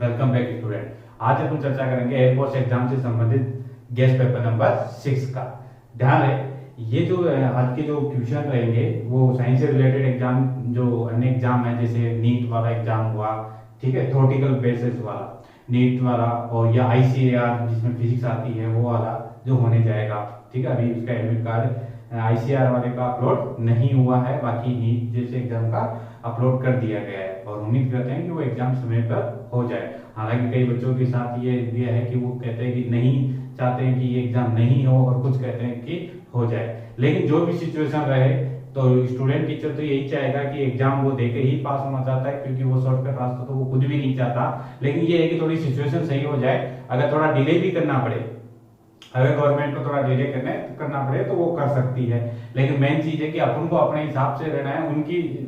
Welcome back student. आज अपन चर्चा करेंगे एयरफोर्स एग्जाम से संबंधित गेस्ट पेपर नंबर 6 का। ध्यान रहे, ये जो आज के जो क्वेश्चन रहेंगे वो साइंस से रिलेटेड एग्जाम, जो अन्य एग्जाम है जैसे नीट वाला एग्जाम हुआ, ठीक है, थ्योरेटिकल बेसिस वाला नीट वाला, और या आईसीएआर जिसमें फिजिक्स आती है वो वाला जो होने जाएगा। ठीक है, अभी उसका एडमिट कार्ड आईसीआर वाले का अपलोड नहीं हुआ है, बाकी नीट जैसे एग्जाम का अपलोड कर दिया गया है और उम्मीद करते हैं कि वो एग्जाम समय पर हो जाए। हालांकि कई बच्चों के साथ ये है कि वो कहते हैं कि नहीं चाहते हैं कि ये एग्जाम नहीं हो, और कुछ कहते हैं कि हो जाए। लेकिन जो भी सिचुएशन रहे तो स्टूडेंट टीचर तो यही चाहेगा कि एग्जाम वो देके ही पास होना चाहता है, क्योंकि वो शॉर्टकट रास्ता तो वो खुद भी नहीं चाहता। लेकिन ये है कि थोड़ी सिचुएशन सही हो जाए, अगर थोड़ा डिले भी करना पड़े, अगर गवर्नमेंट को थोड़ा डिले करना पड़े तो वो कर सकती है। लेकिन मेन चीज है कि अपन को अपने हिसाब से रहना है,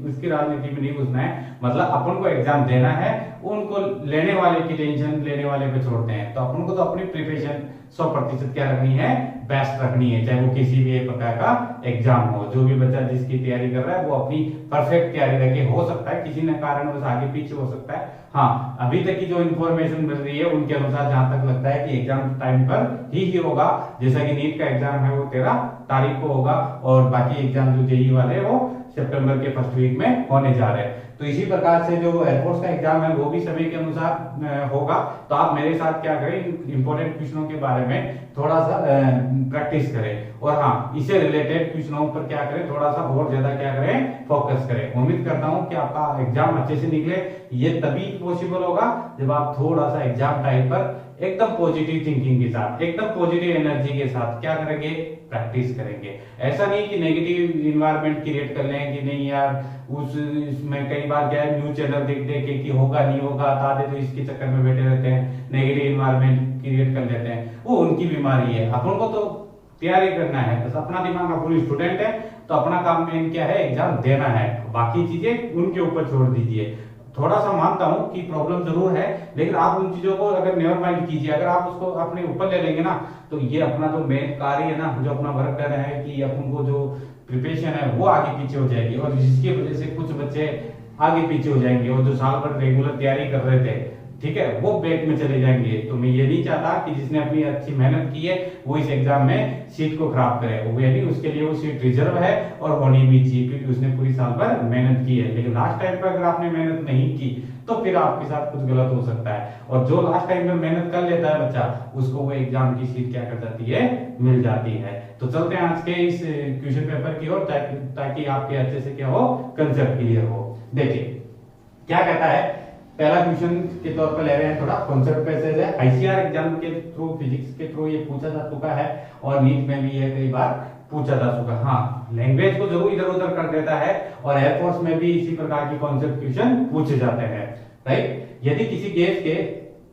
उसकी राजनीति में नहीं घुसना है। मतलब अपन को एग्जाम देना है, उनको लेने वाले की टेंशन लेने वाले पे छोड़ते हैं। तो अपन को तो अपनी प्रिपरेशन 100% क्या रखनी है, बेस्ट रखनी है, चाहे वो किसी भी प्रकार का एग्जाम हो। जो भी बच्चा जिसकी तैयारी कर रहा है वो अपनी परफेक्ट तैयारी रखे। हो सकता है किसी न कारणवश आगे पीछे हो सकता है। हाँ, अभी तक की जो इन्फॉर्मेशन मिल रही है उनके अनुसार जहां तक लगता है कि एग्जाम टाइम पर ही होगा। जैसा कि नीट का एग्जाम है वो 13 तारीख को होगा, और बाकी एग्जाम जो जेई वाले वो सितंबर के फर्स्ट वीक में होने जा रहे हैं। तो इसी प्रकार से जो एयरफोर्स का एग्जाम है वो भी समय के अनुसार होगा। तो आप मेरे साथ क्या करें, इंपॉर्टेंट क्वेश्चनों के बारे में थोड़ा सा प्रैक्टिस करें, और हाँ, इससे रिलेटेड क्वेश्चनों पर क्या करें, थोड़ा सा और ज्यादा क्या करें, फोकस करें। उम्मीद करता हूं कि आपका एग्जाम अच्छे से निकले। ये तभी पॉसिबल होगा जब आप थोड़ा सा एग्जाम टाइम पर एकदम पॉजिटिव थिंकिंग के साथ, एकदम पॉजिटिव एनर्जी के साथ क्या करेंगे, प्रैक्टिस करेंगे। ऐसा नहीं कि नेगेटिव इन्वायरमेंट क्रिएट कर लें कि नहीं यार उसमें कई बार क्या है, न्यूज चैनल देख देख के कि होगा नहीं होगा आधे तो इसके चक्कर में बैठे रहते हैं, नेगेटिव इन्वायरमेंट क्रिएट कर लेते हैं। वो उनकी बीमारी है। अपन को तो तैयारी करना है, बस अपना दिमाग, अपन स्टूडेंट है तो अपना काम मेन क्या है, एग्जाम देना है। बाकी चीजें उनके ऊपर छोड़ दीजिए। थोड़ा सा मानता हूं कि प्रॉब्लम जरूर है, लेकिन आप उन चीजों को अगर नेवर माइंड कीजिए, अगर आप उसको अपने ऊपर ले लेंगे ना, तो ये अपना जो मेन कार्य है ना, जो अपना वर्क कर रहे हैं कि अपन को जो प्रिपरेशन है वो आगे पीछे हो जाएगी, और जिसकी वजह से कुछ बच्चे आगे पीछे हो जाएंगे, और जो साल भर रेगुलर तैयारी कर रहे थे, ठीक है, वो बैक में चले जाएंगे। तो मैं ये नहीं चाहता कि जिसने अपनी अच्छी मेहनत की है वो इस एग्जाम में सीट को खराब करे। वो यानी उसके लिए वो सीट रिजर्व है और होनी भी चाहिए, क्योंकि उसने पूरी साल भर मेहनत की है। लेकिन लास्ट टाइम पर अगर आपने मेहनत नहीं की तो फिर आपके साथ कुछ गलत हो सकता है। और जो लास्ट टाइम में मेहनत कर लेता है बच्चा, उसको वो एग्जाम की सीट क्या कर जाती है, मिल जाती है। तो चलते हैं आज के इस क्वेश्चन पेपर की ओर, ताकि आपके अच्छे से क्या हो, कंसेप्ट क्लियर हो। देखिए क्या कहता है, पहला क्वेश्चन के तौर पर ले रहे हैं, थोड़ा कॉन्सेप्ट पैसेज है। आईसीआर एग्जाम के थ्रू, फिजिक्स के थ्रू ये पूछा जा चुका है, और नीट में भी ये कई बार पूछा जा चुका है। हाँ, लैंग्वेज को जरूर इधर उधर कर देता है, और एयरफोर्स में भी इसी प्रकार की कॉन्सेप्ट क्वेश्चन पूछे जाते हैं, राइट। यदि किसी गैस के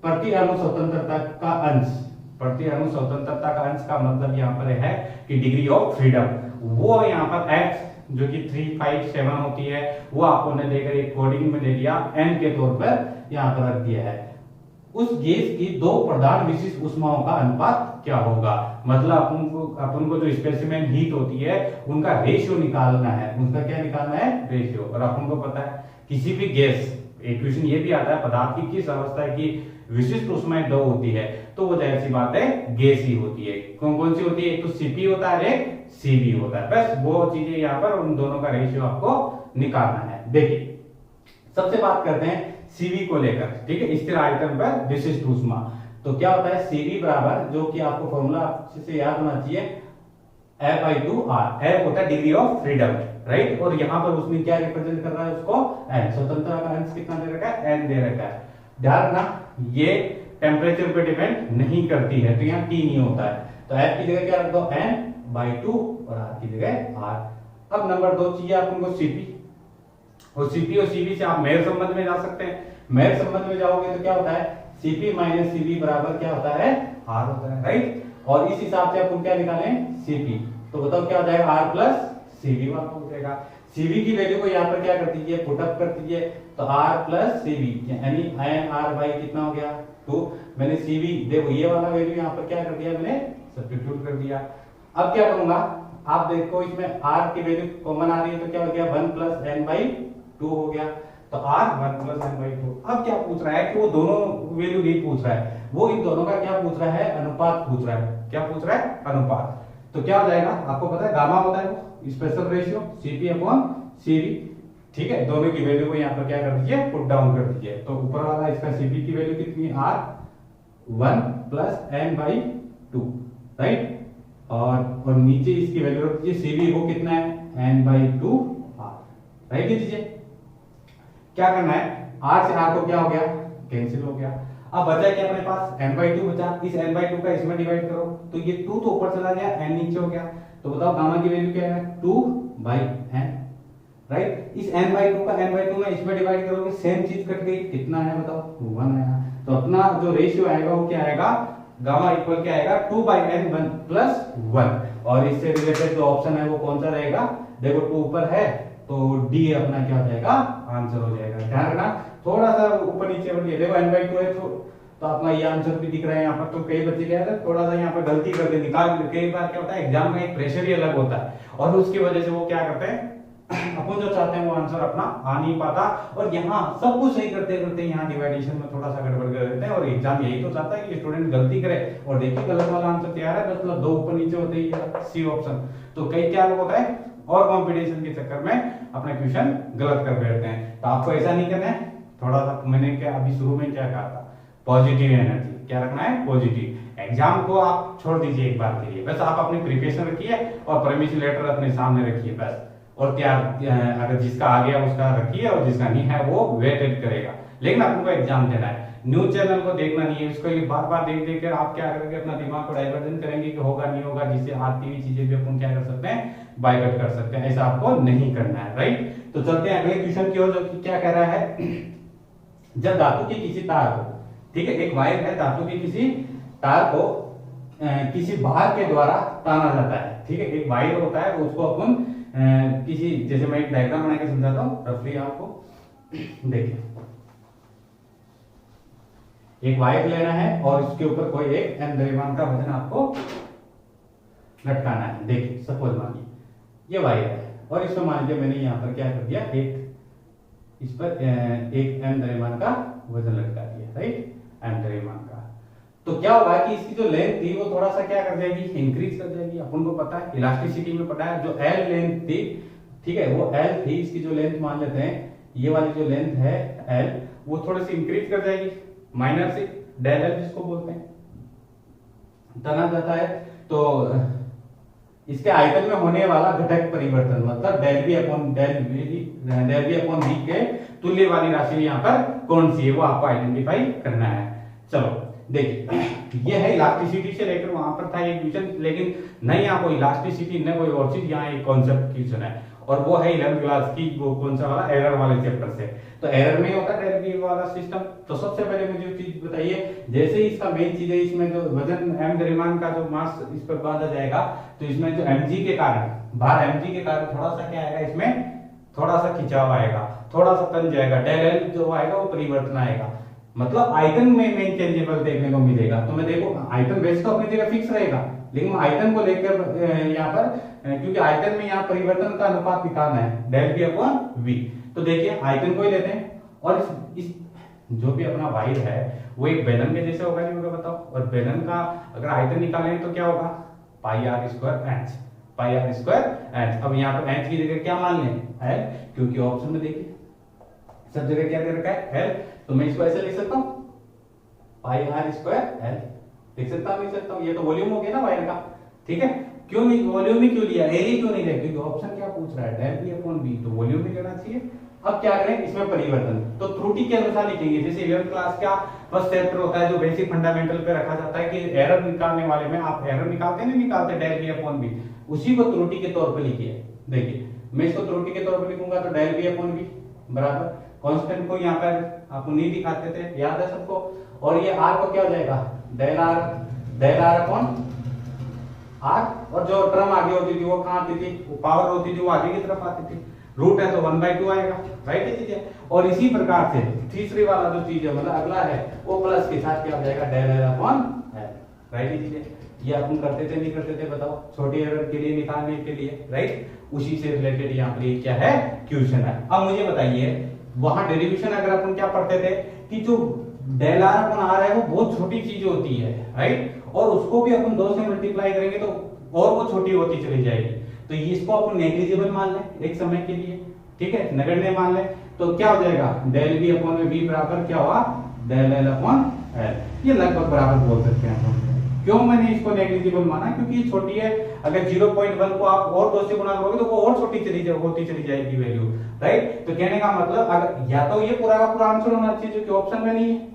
प्रति अणु स्वतंत्रता का अंश, प्रति अणु स्वतंत्रता का अंश का मतलब यहाँ पर है कि डिग्री ऑफ फ्रीडम, वो यहाँ पर एक्स जो कि 357 होती है, वो आपको ने देकर एक कोडिंग में दे दिया, n के तौर पर यहाँ पर रख दिया है। उस गैस की दो प्रधान विशिष्ट ऊष्माओं का अनुपात क्या होगा। मतलब अपन को जो स्पेसिमेन हीट होती है उनका रेशियो निकालना है, उनका क्या निकालना है, रेशियो। और अपन को पता है किसी भी गैस, इक्वेशन ये भी आता है, पदार्थ की किस अवस्था की विशिष्ट ऊष्माएं दो होती है, तो वो जाहिर सी बात है गैस ही होती है। कौन कौन सी होती है, एक तो सीपी होता है, एक सीबी होता है। बस वो चीजें यहाँ पर उन दोनों का रेशियो आपको निकालना है। देखिए सबसे बात करते हैं सीबी को लेकर, ठीक है, स्थिर आयतन पर विशिष्ट ऊष्मा। तो क्या होता है, सीबी बराबर, जो कि आपको फॉर्मूला अच्छे से याद होना चाहिए, F/2R। F होता है डिग्री ऑफ फ्रीडम, राइट। और यहाँ पर उसने क्या रिप्रेजेंट कर रहा है, उसको n, स्वतंत्रता का अंश कितना दे रखा है, n दे रखा है। ध्यान रखना ये टेम्परेचर पे डिपेंड नहीं करती है, तो यहाँ T नहीं होता है। तो F की जगह क्या रख दो, n/2, और R की जगह R। अब नंबर 2 चाहिए अपन को सीपी, और सीपी और सीबी से आप मेल संबंध में जा सकते हैं। मेल संबंध में जाओगे तो क्या होता है, सीपी माइनस सीबी बराबर क्या होता है, R होता है, राइट। और इस हिसाब से अपन क्या निकालें, सीपी। तो बताओ क्या हो जाएगा, R प्लस सीबी वाला हो जाएगा। सीबी की वैल्यू को यहाँ पर क्या कर दीजिए, पुट अप कर दीजिए, तो R प्लस सीबी यानी n/r बाई कितना हो गया, 2। मैंने सीबी, देखो ये वाला वैल्यू यहाँ पर क्या कर दिया, मैंने सब्स्टिट्यूट कर दिया। अब क्या करूंगा, आप देखो इसमें R की वैल्यू कॉमन आ रही है, तो क्या हो गया, 1 प्लस n/2 हो गया। तो r 1 प्लस n बाई 2। अब क्या पूछ रहा है कि वो दोनों वैल्यू नहीं पूछ रहा है, वो इन दोनों का क्या पूछ रहा है, अनुपात पूछ रहा है। क्या पूछ रहा है, अनुपात। तो क्या हो जाएगा, आपको पता है गामा होता है वो special ratio Cp upon Cv, ठीक है। दोनों की वैल्यू को यहाँ पर क्या कर दीजिए, पुट डाउन कर दीजिए। तो ऊपर वाला इसका Cp की वैल्यू कितनी है, r 1 plus n by 2, right. और नीचे इसकी वैल्यू रख दीजिए, Cv वो कितना है, n बाई 2 r, राइट दीजिए। क्या करना है, r से r को क्या हो गया, कैंसिल हो गया। अब बचा क्या अपने पास, n बाई 2 बचा। इस n बाई 2 का इसमें डिवाइड करो, तो ये 2 तो ऊपर चला गया, n नीचे हो गया। तो बताओ गामा की वैल्यू क्या है, 2 बाई n, राइट। इस n बाई 2 का n बाई 2 में इसमें डिवाइड करोगे, सेम चीज कट गई, कितना है बताओ, 1 आया। तो अपना जो रेशियो आएगा वो क्या आएगा, गामा इक्वल क्या आएगा, 2 बाई n 1 प्लस 1। और इससे रिलेटेड जो ऑप्शन है वो कौन सा रहेगा, देखो 2 ऊपर है तो डी अपना क्या हो जाएगा, आंसर हो जाएगा। ध्यान रखना, थोड़ा सा ऊपर नीचे बढ़िए, देखो n बाई 2 है तो अपना ये आंसर भी दिख रहा है यहाँ पर। तो कई बच्चे क्या है, थोड़ा सा यहाँ पर गलती कर दे, निकाल। कई बार क्या होता है, एग्जाम में एक प्रेशर ही अलग होता है और उसकी वजह से वो क्या करते हैं, अपन जो चाहते हैं वो आंसर अपना आ नहीं पाता। और यहाँ सब कुछ सही करते करते यहाँ डिवाइडेशन में थोड़ा सा गड़बड़ कर देते हैं। और एग्जाम यही तो चाहता है कि स्टूडेंट गलती करे। और देखिए गलत वाला आंसर तैयार है, मतलब 2 ऊपर नीचे होते ही सी ऑप्शन। तो कई क्या होता है, और कंपटीशन के चक्कर में अपना क्वेश्चन गलत कर बैठते हैं। तो आपको ऐसा नहीं करना है। थोड़ा सा मैंने क्या अभी शुरू में क्या कहा था, पॉजिटिव एनर्जी क्या रखना है, पॉजिटिव। एग्जाम को आप छोड़ दीजिए एक बार के लिए, बस आप अपनी प्रिपरेशन रखिए और परमिशन लेटर अपने सामने रखिए बस। और तैयार, अगर जिसका आ गया उसका रखिए और जिसका नहीं है वो वेटेड करेगा। लेकिन आपको एग्जाम देना है, न्यूज चैनल को देखना नहीं है। इसको ये बार बार देख देख कर आप क्या करेंगे, अपना दिमाग को डाइवर्जन करेंगे कि होगा नहीं होगा, जिससे आती हुई चीजें भी अपन क्या कर सकते हैं, बाइकआउट कर सकते हैं। ऐसा आपको नहीं करना है, राइट। तो चलते हैं अगले क्वेश्चन की ओर, जो कि क्या कह रहा है, जब धातु की किसी तार को, ठीक है, एक वायर है, धातु की किसी तार को किसी भार के द्वारा ताना जाता है, ठीक है। एक वायर होता है, उसको अपन किसी, जैसे मैं एक डायग्राम बना के समझाता हूँ रफली आपको। देखिए एक वायर लेना है और इसके ऊपर कोई एक n द्रव्यमान का वजन आपको लटकाना है। देखिए सपोज मानिए ये वायर है और इसमें मान लीजिए मैंने यहाँ पर क्या कर दिया, एक इस पर एक m द्रव्यमान का वजन लटका दिया, राइट, m द्रव्यमान का। तो क्या होगा कि इसकी जो लेंथ थी वो थोड़ा सा क्या कर जाएगी, इंक्रीज कर जाएगी। अपन को पता है, इलास्टिसिटी में पता है, जो L लेंथ थी, ठीक है, वो L थी, इसकी जो लेंथ मान लेते हैं, ये वाली जो लेंथ है L, वो थोड़ी सी इंक्रीज कर जाएगी, माइनर से डेल L जिसको बोलते हैं, तना जाता है। तो इसके आयतन में होने वाला घटक परिवर्तन, मतलब डेल बी अपॉन वी के तुल्य वाली राशि यहाँ पर कौन सी है, वो आपको आइडेंटिफाई करना है। चलो देखिए, ये है इलास्टिसिटी से लेकर वहां पर था एक क्वेश्चन, लेकिन नहीं आपको इलास्टिसिटी न कोई और चीज, यहाँ एक कॉन्सेप्ट क्वेश्चन है और वो है 11th क्लास की, वो कौन सा वाला, एरर वाले चैप्टर से। तो एरर में होता है डेरिवेटिव वाला सिस्टम। तो सबसे पहले मुझे चीज बताइए, जैसे ही इसका मेन चीज है, इसमें जो वजन m द्रव्यमान का जो मास इस पर बांधा जाएगा, तो इसमें जो mg के कारण, भार mg के कारण थोड़ा सा क्या आएगा, इसमें थोड़ा सा खिंचाव आएगा, थोड़ा सा तन जाएगा, डेल L जो आएगा वो परिवर्तन आएगा, मतलब आयतन में मेन चेंजेबल देखने को मिलेगा। तो मैं देखो आयतन वैसे तो अपनी जगह फिक्स रहेगा, लेकिन आयतन को लेकर यहाँ पर, क्योंकि आयतन में यहाँ परिवर्तन का अनुपात निकालना है, डेल बी अपॉन वी। तो देखिए आयतन को ही लेते हैं और इस जो भी अपना वायर है वो एक बेलन के जैसे होगा, नहीं होगा बताओ। और बेलन का अगर आयतन निकालेंगे तो क्या होगा, pi r square h, pi r square h. अब यहाँ पर एच की जगह क्या मान लें, एल, क्योंकि ऑप्शन में देखिए सब जगह क्या दे रखा है, एल। तो मैं इसको ऐसे लिख सकता हूँ, पाई आर स्क्वायर एल लिख सकता हूँ, लिख सकता हूँ। ये तो वॉल्यूम हो गया ना वायर का, ठीक है। क्यों नहीं वॉल्यूम ही क्यों लिया, एरिया क्यों नहीं लिया, क्योंकि ऑप्शन क्या पूछ रहा है, डेल बी अपॉन बी, तो वॉल्यूम ही लेना चाहिए। अब क्या करें, इसमें परिवर्तन तो त्रुटि के अनुसार लिखेंगे। जैसे 11th क्लास का फर्स्ट चैप्टर होता है जो बेसिक फंडामेंटल पे रखा जाता है कि एरर निकालने वाले में आप एरर निकालते नहीं निकालते, डेल बी अपॉन बी, उसी को त्रुटि के तौर पे लिखिए। देखिए मैं इसको त्रुटि के तौर पे लिखूंगा तो डेल बी अपॉन बी बराबर कांस्टेंट को यहाँ पर आप नहीं दिखाते थे, याद है सबको। और ये आर को क्या हो जाएगा, डेल आर अपॉन आर, और जो टर्म आगे होती थी वो कहाँ आती थी, वो पावर होती थी वो आगे की तरफ आती थी, रूट है तो 1/2 आएगा, राइट है। और इसी प्रकार से तीसरी वाला जो चीज है, मतलब अगला है, वो प्लस के साथ क्या हो जाएगा, del L upon L, right है। ये अपन करते थे नहीं करते थे बताओ, छोटे एरर के लिए निकालने के लिए, राइट। उसी से रिलेटेड यहाँ पर क्या है, क्वेश्चन है। अब मुझे बताइए वहां डेरिवेशन अगर अपन क्या पढ़ते थे कि जो डेल आर अपन आर है वो बहुत छोटी चीज होती है, राइट, और उसको भी अपन 2 से मल्टीप्लाई करेंगे तो और वो छोटी होती चली जाएगी। तो इसको अपन नेग्लिजिबल मान लें एक समय के लिए, ठीक है, नगण्य मान लें, तो क्या हो जाएगा डेल वी अपॉन में वी बराबर क्या हुआ डेल एल अपॉन एल, ये लगभग बराबर बोल सकते हैं हम। क्यों मैंने इसको नेग्लिजिबल माना, क्योंकि ये छोटी है, अगर 0.1 को आप और 2 से गुणा करोगे तो वो और छोटी होती चली जाएगी वैल्यू, राइट। तो कहने का मतलब अगर या तो ये पूरा का पूरा आंसर होना चाहिए जो कि ऑप्शन में नहीं है,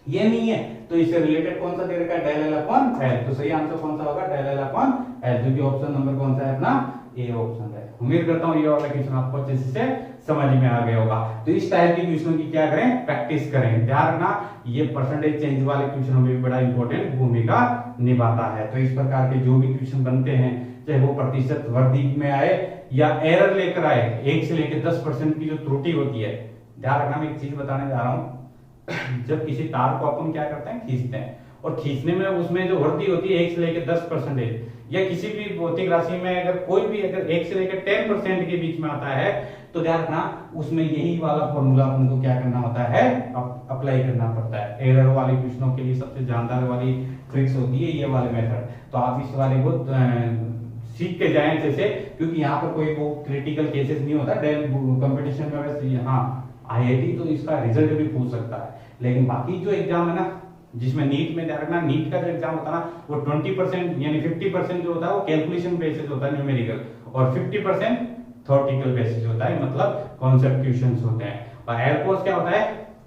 ये नहीं है, तो इससे रिलेटेड कौन सा दे रखा है डेल एल अपॉन एल, तो सही आंसर कौन सा होगा डेल एल अपॉन एल, जो कि ऑप्शन नंबर कौन सा है अपना ए ऑप्शन है। उम्मीद करता हूं ये वाला क्वेश्चन आपको अच्छे से समझ में आ गया होगा। तो इस टाइप के क्वेश्चन की क्या करें प्रैक्टिस करें, ध्यान रखना ये परसेंटेज चेंज वाले क्वेश्चनों में भी बड़ा इंपॉर्टेंट भूमिका निभाता है। तो इस प्रकार के जो भी क्वेश्चन बनते हैं चाहे वो प्रतिशत वर्धित में आए या एरर लेकर आए, 1 से लेकर 10% की जो त्रुटि होती है, ध्यान रखना मैं एक चीज बताने जा रहा हूं, जब किसी तार को अपन क्या करते हैं खींचते हैं, और खींचने में उसमें जो वृद्धि होती है 1 से लेकर 10%, या किसी भी भौतिक राशि में अगर कोई भी अगर 1 से लेकर 10% के बीच में आता है तो ध्यान रखना उसमें यही वाला फॉर्मूला हमको क्या करना होता है अप्लाई करना पड़ता है। एरर वाले क्वेश्चनों के लिए सबसे जानदार वाली ट्रिक्स होती है ये वाले मेथड, तो आप इस वाले को सीख के जाएं अच्छे से, क्योंकि यहाँ पर कोई वो क्रिटिकल केसेस नहीं होता कंपटीशन में। वैसे हाँ आईआईटी तो इसका रिजल्ट भी पूछ सकता है, लेकिन बाकी जो एग्जाम है ना जिसमें नीट में ध्यान रखना नीट का जो एग्जाम होता है ना वो 20% यानी 50% जो होता है वो कैलकुलेशन बेसिस होता है न्यूमेरिकल, और 50% थ्योरेटिकल बेसिस होता है, मतलब कॉन्सेप्ट क्वेश्चंस होते हैं। और एयरफोर्स क्या होता है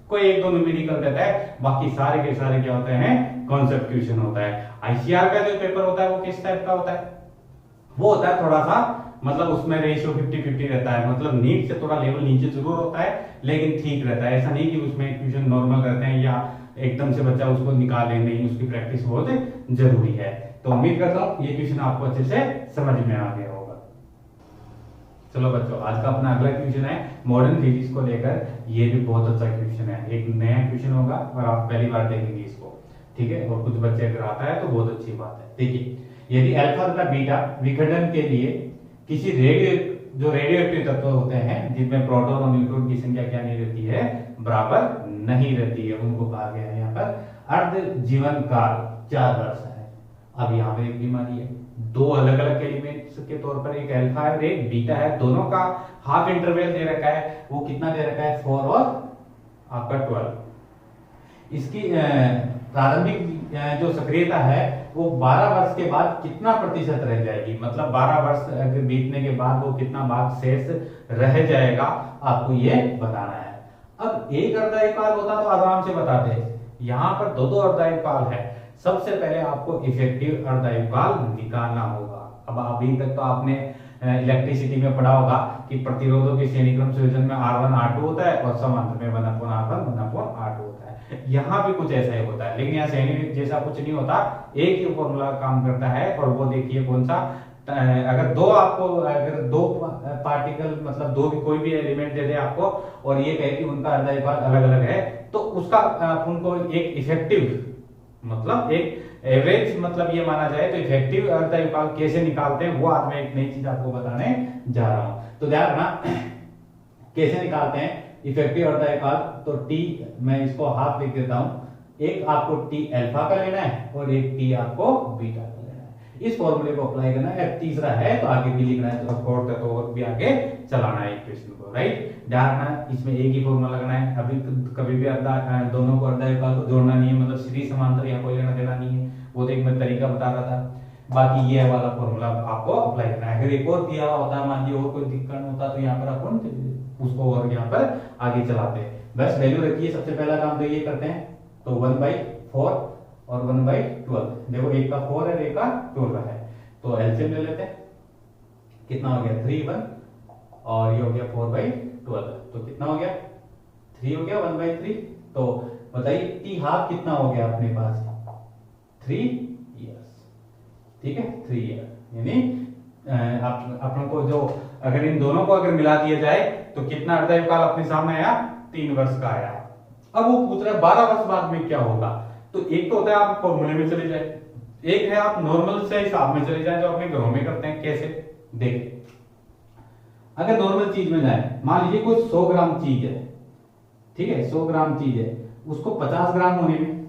कोई 1-2 न्यूमेरिकल रहता है, बाकी सारे के सारे क्या होते हैं कॉन्सेप्ट क्वेश्चन होता है। आईसीआर का जो पेपर होता है वो किस टाइप का होता है, वो होता है थोड़ा सा मतलब उसमें रेशियो 50-50 रहता है, मतलब नीट से थोड़ा लेवल नीचे जरूर होता है लेकिन ठीक रहता है, ऐसा नहीं कि उसमें क्वेश्चन नॉर्मल रहते हैं या एकदम से बच्चा उसको निकाले नहीं, उसकी प्रैक्टिस बहुत जरूरी है। तो उम्मीद करता हूँ ये क्वेश्चन आपको अच्छे से समझ में आ गया होगा। चलो बच्चों आज का अपना अगला क्वेश्चन है मॉडर्न फिजिक्स को लेकर, ये भी बहुत अच्छा क्वेश्चन है, एक नया क्वेश्चन होगा और आप पहली बार देखेंगे इसको, ठीक है, और कुछ बच्चे अगर आता है तो बहुत अच्छी बात है। देखिए यदि अल्फा तथा बीटा विघटन के लिए किसी रेडियो एक्टिव तत्व होते हैं जिनमें प्रोटॉन और न्यूट्रॉन की संख्या क्या नहीं रहती है बराबर नहीं रहती है, उनको कहा गया है यहाँ पर अर्ध जीवन काल 4 वर्ष है। अब यहाँ पे एक बीमारी है, 2 अलग अलग एलिमेंट्स के तौर पर एक अल्फा है और एक बीटा है, दोनों का हाफ इंटरवल दे रखा है, वो कितना दे रखा है 4 और आपका 12। इसकी प्रारंभिक जो सक्रियता है वो 12 वर्ष के बाद कितना प्रतिशत रह जाएगी, मतलब 12 वर्ष अगर बीतने के बाद वो कितना भाग शेष रह जाएगा आपको ये बताना है। अब एक अर्धायुकाल होता तो आराम से बताते हैं, यहाँ पर 2-2 अर्धायुकाल है। सबसे पहले आपको इफेक्टिव अर्धायुकाल निकालना होगा। अब अभी तक तो आपने इलेक्ट्रिसिटी में पढ़ा होगा कि प्रतिरोधों के श्रेणीक्रम संयोजन में R1 R2 होता है और समांतर में 1/R1 1/R2 होता है। यहाँ भी कुछ ऐसा ही होता है, लेकिन यहाँ श्रेणी जैसा कुछ नहीं होता, एक ही फॉर्मूला काम करता है, और वो देखिए कौन सा, अगर दो पार्टिकल मतलब दो भी कोई भी एलिमेंट दे दे आपको और ये कहे कि उनका अर्धायुकाल अलग अलग है, तो उसका उनको एक इफेक्टिव मतलब एक एवरेज मतलब ये माना जाए, तो इफेक्टिव अर्धायुकाल कैसे निकालते हैं वो आज मैं एक नई चीज आपको बताने जा रहा हूं। तो ध्यान रखना कैसे निकालते हैं इफेक्टिव अर्धायुकाल। तो टी मैं इसको हाफ लिख देता हूं, एक आपको टी अल्फा का लेना है और एक टी आपको बीटा का लेना है। इस फॉर्मूले को अप्लाई करना है, तीसरा है तो आगे भी लिखना है, तो फोर्थ है तो और भी आगे चलाना है इक्वेशन को, राइट। ध्यान रखना इसमें एक ही फॉर्मूला लगना है, अभी कभी भी दोनों को अर्धायुकाल को जोड़ना नहीं है, मतलब सीधी समांतर या कोई लेना देना नहीं है, वो तो एक मैं तरीका बता रहा था। बाकी ये वाला फॉर्मूला आपको अप्लाई करना है। अगर एक और दिया होता मान लीजिए और कोई दिक्कत होता तो यहाँ पर अपन उसको और यहाँ पर आगे चलाते हैं। बस वैल्यू रखिए, सबसे पहला काम तो ये करते हैं, तो 1/4 और 1/12। देखो एक का 4 है एक का 12 है, तो एलसीएम ले लेते हैं, कितना हो गया 3 1 और ये हो गया 4/12, तो कितना हो गया 3 हो गया 1/3। तो बताइए टी हाफ कितना हो गया अपने पास 3 इयर्स, ठीक है 3 ईयर, यानी अपन को जो अगर इन दोनों को अगर मिला दिया जाए तो कितना अर्धायुकाल अपने सामने आया 3 वर्ष का आया। अब वो पूछ रहा है 12 वर्ष बाद में क्या होगा, तो एक तो होता है आप फॉर्मूले में चले जाए, एक है आप नॉर्मल से हिसाब में चले जाए जो अपने घरों में करते हैं। कैसे देखिए अगर नॉर्मल चीज में जाए, मान लीजिए कोई 100 ग्राम चीज है, ठीक है, 100 ग्राम चीज है, उसको 50 ग्राम होने में,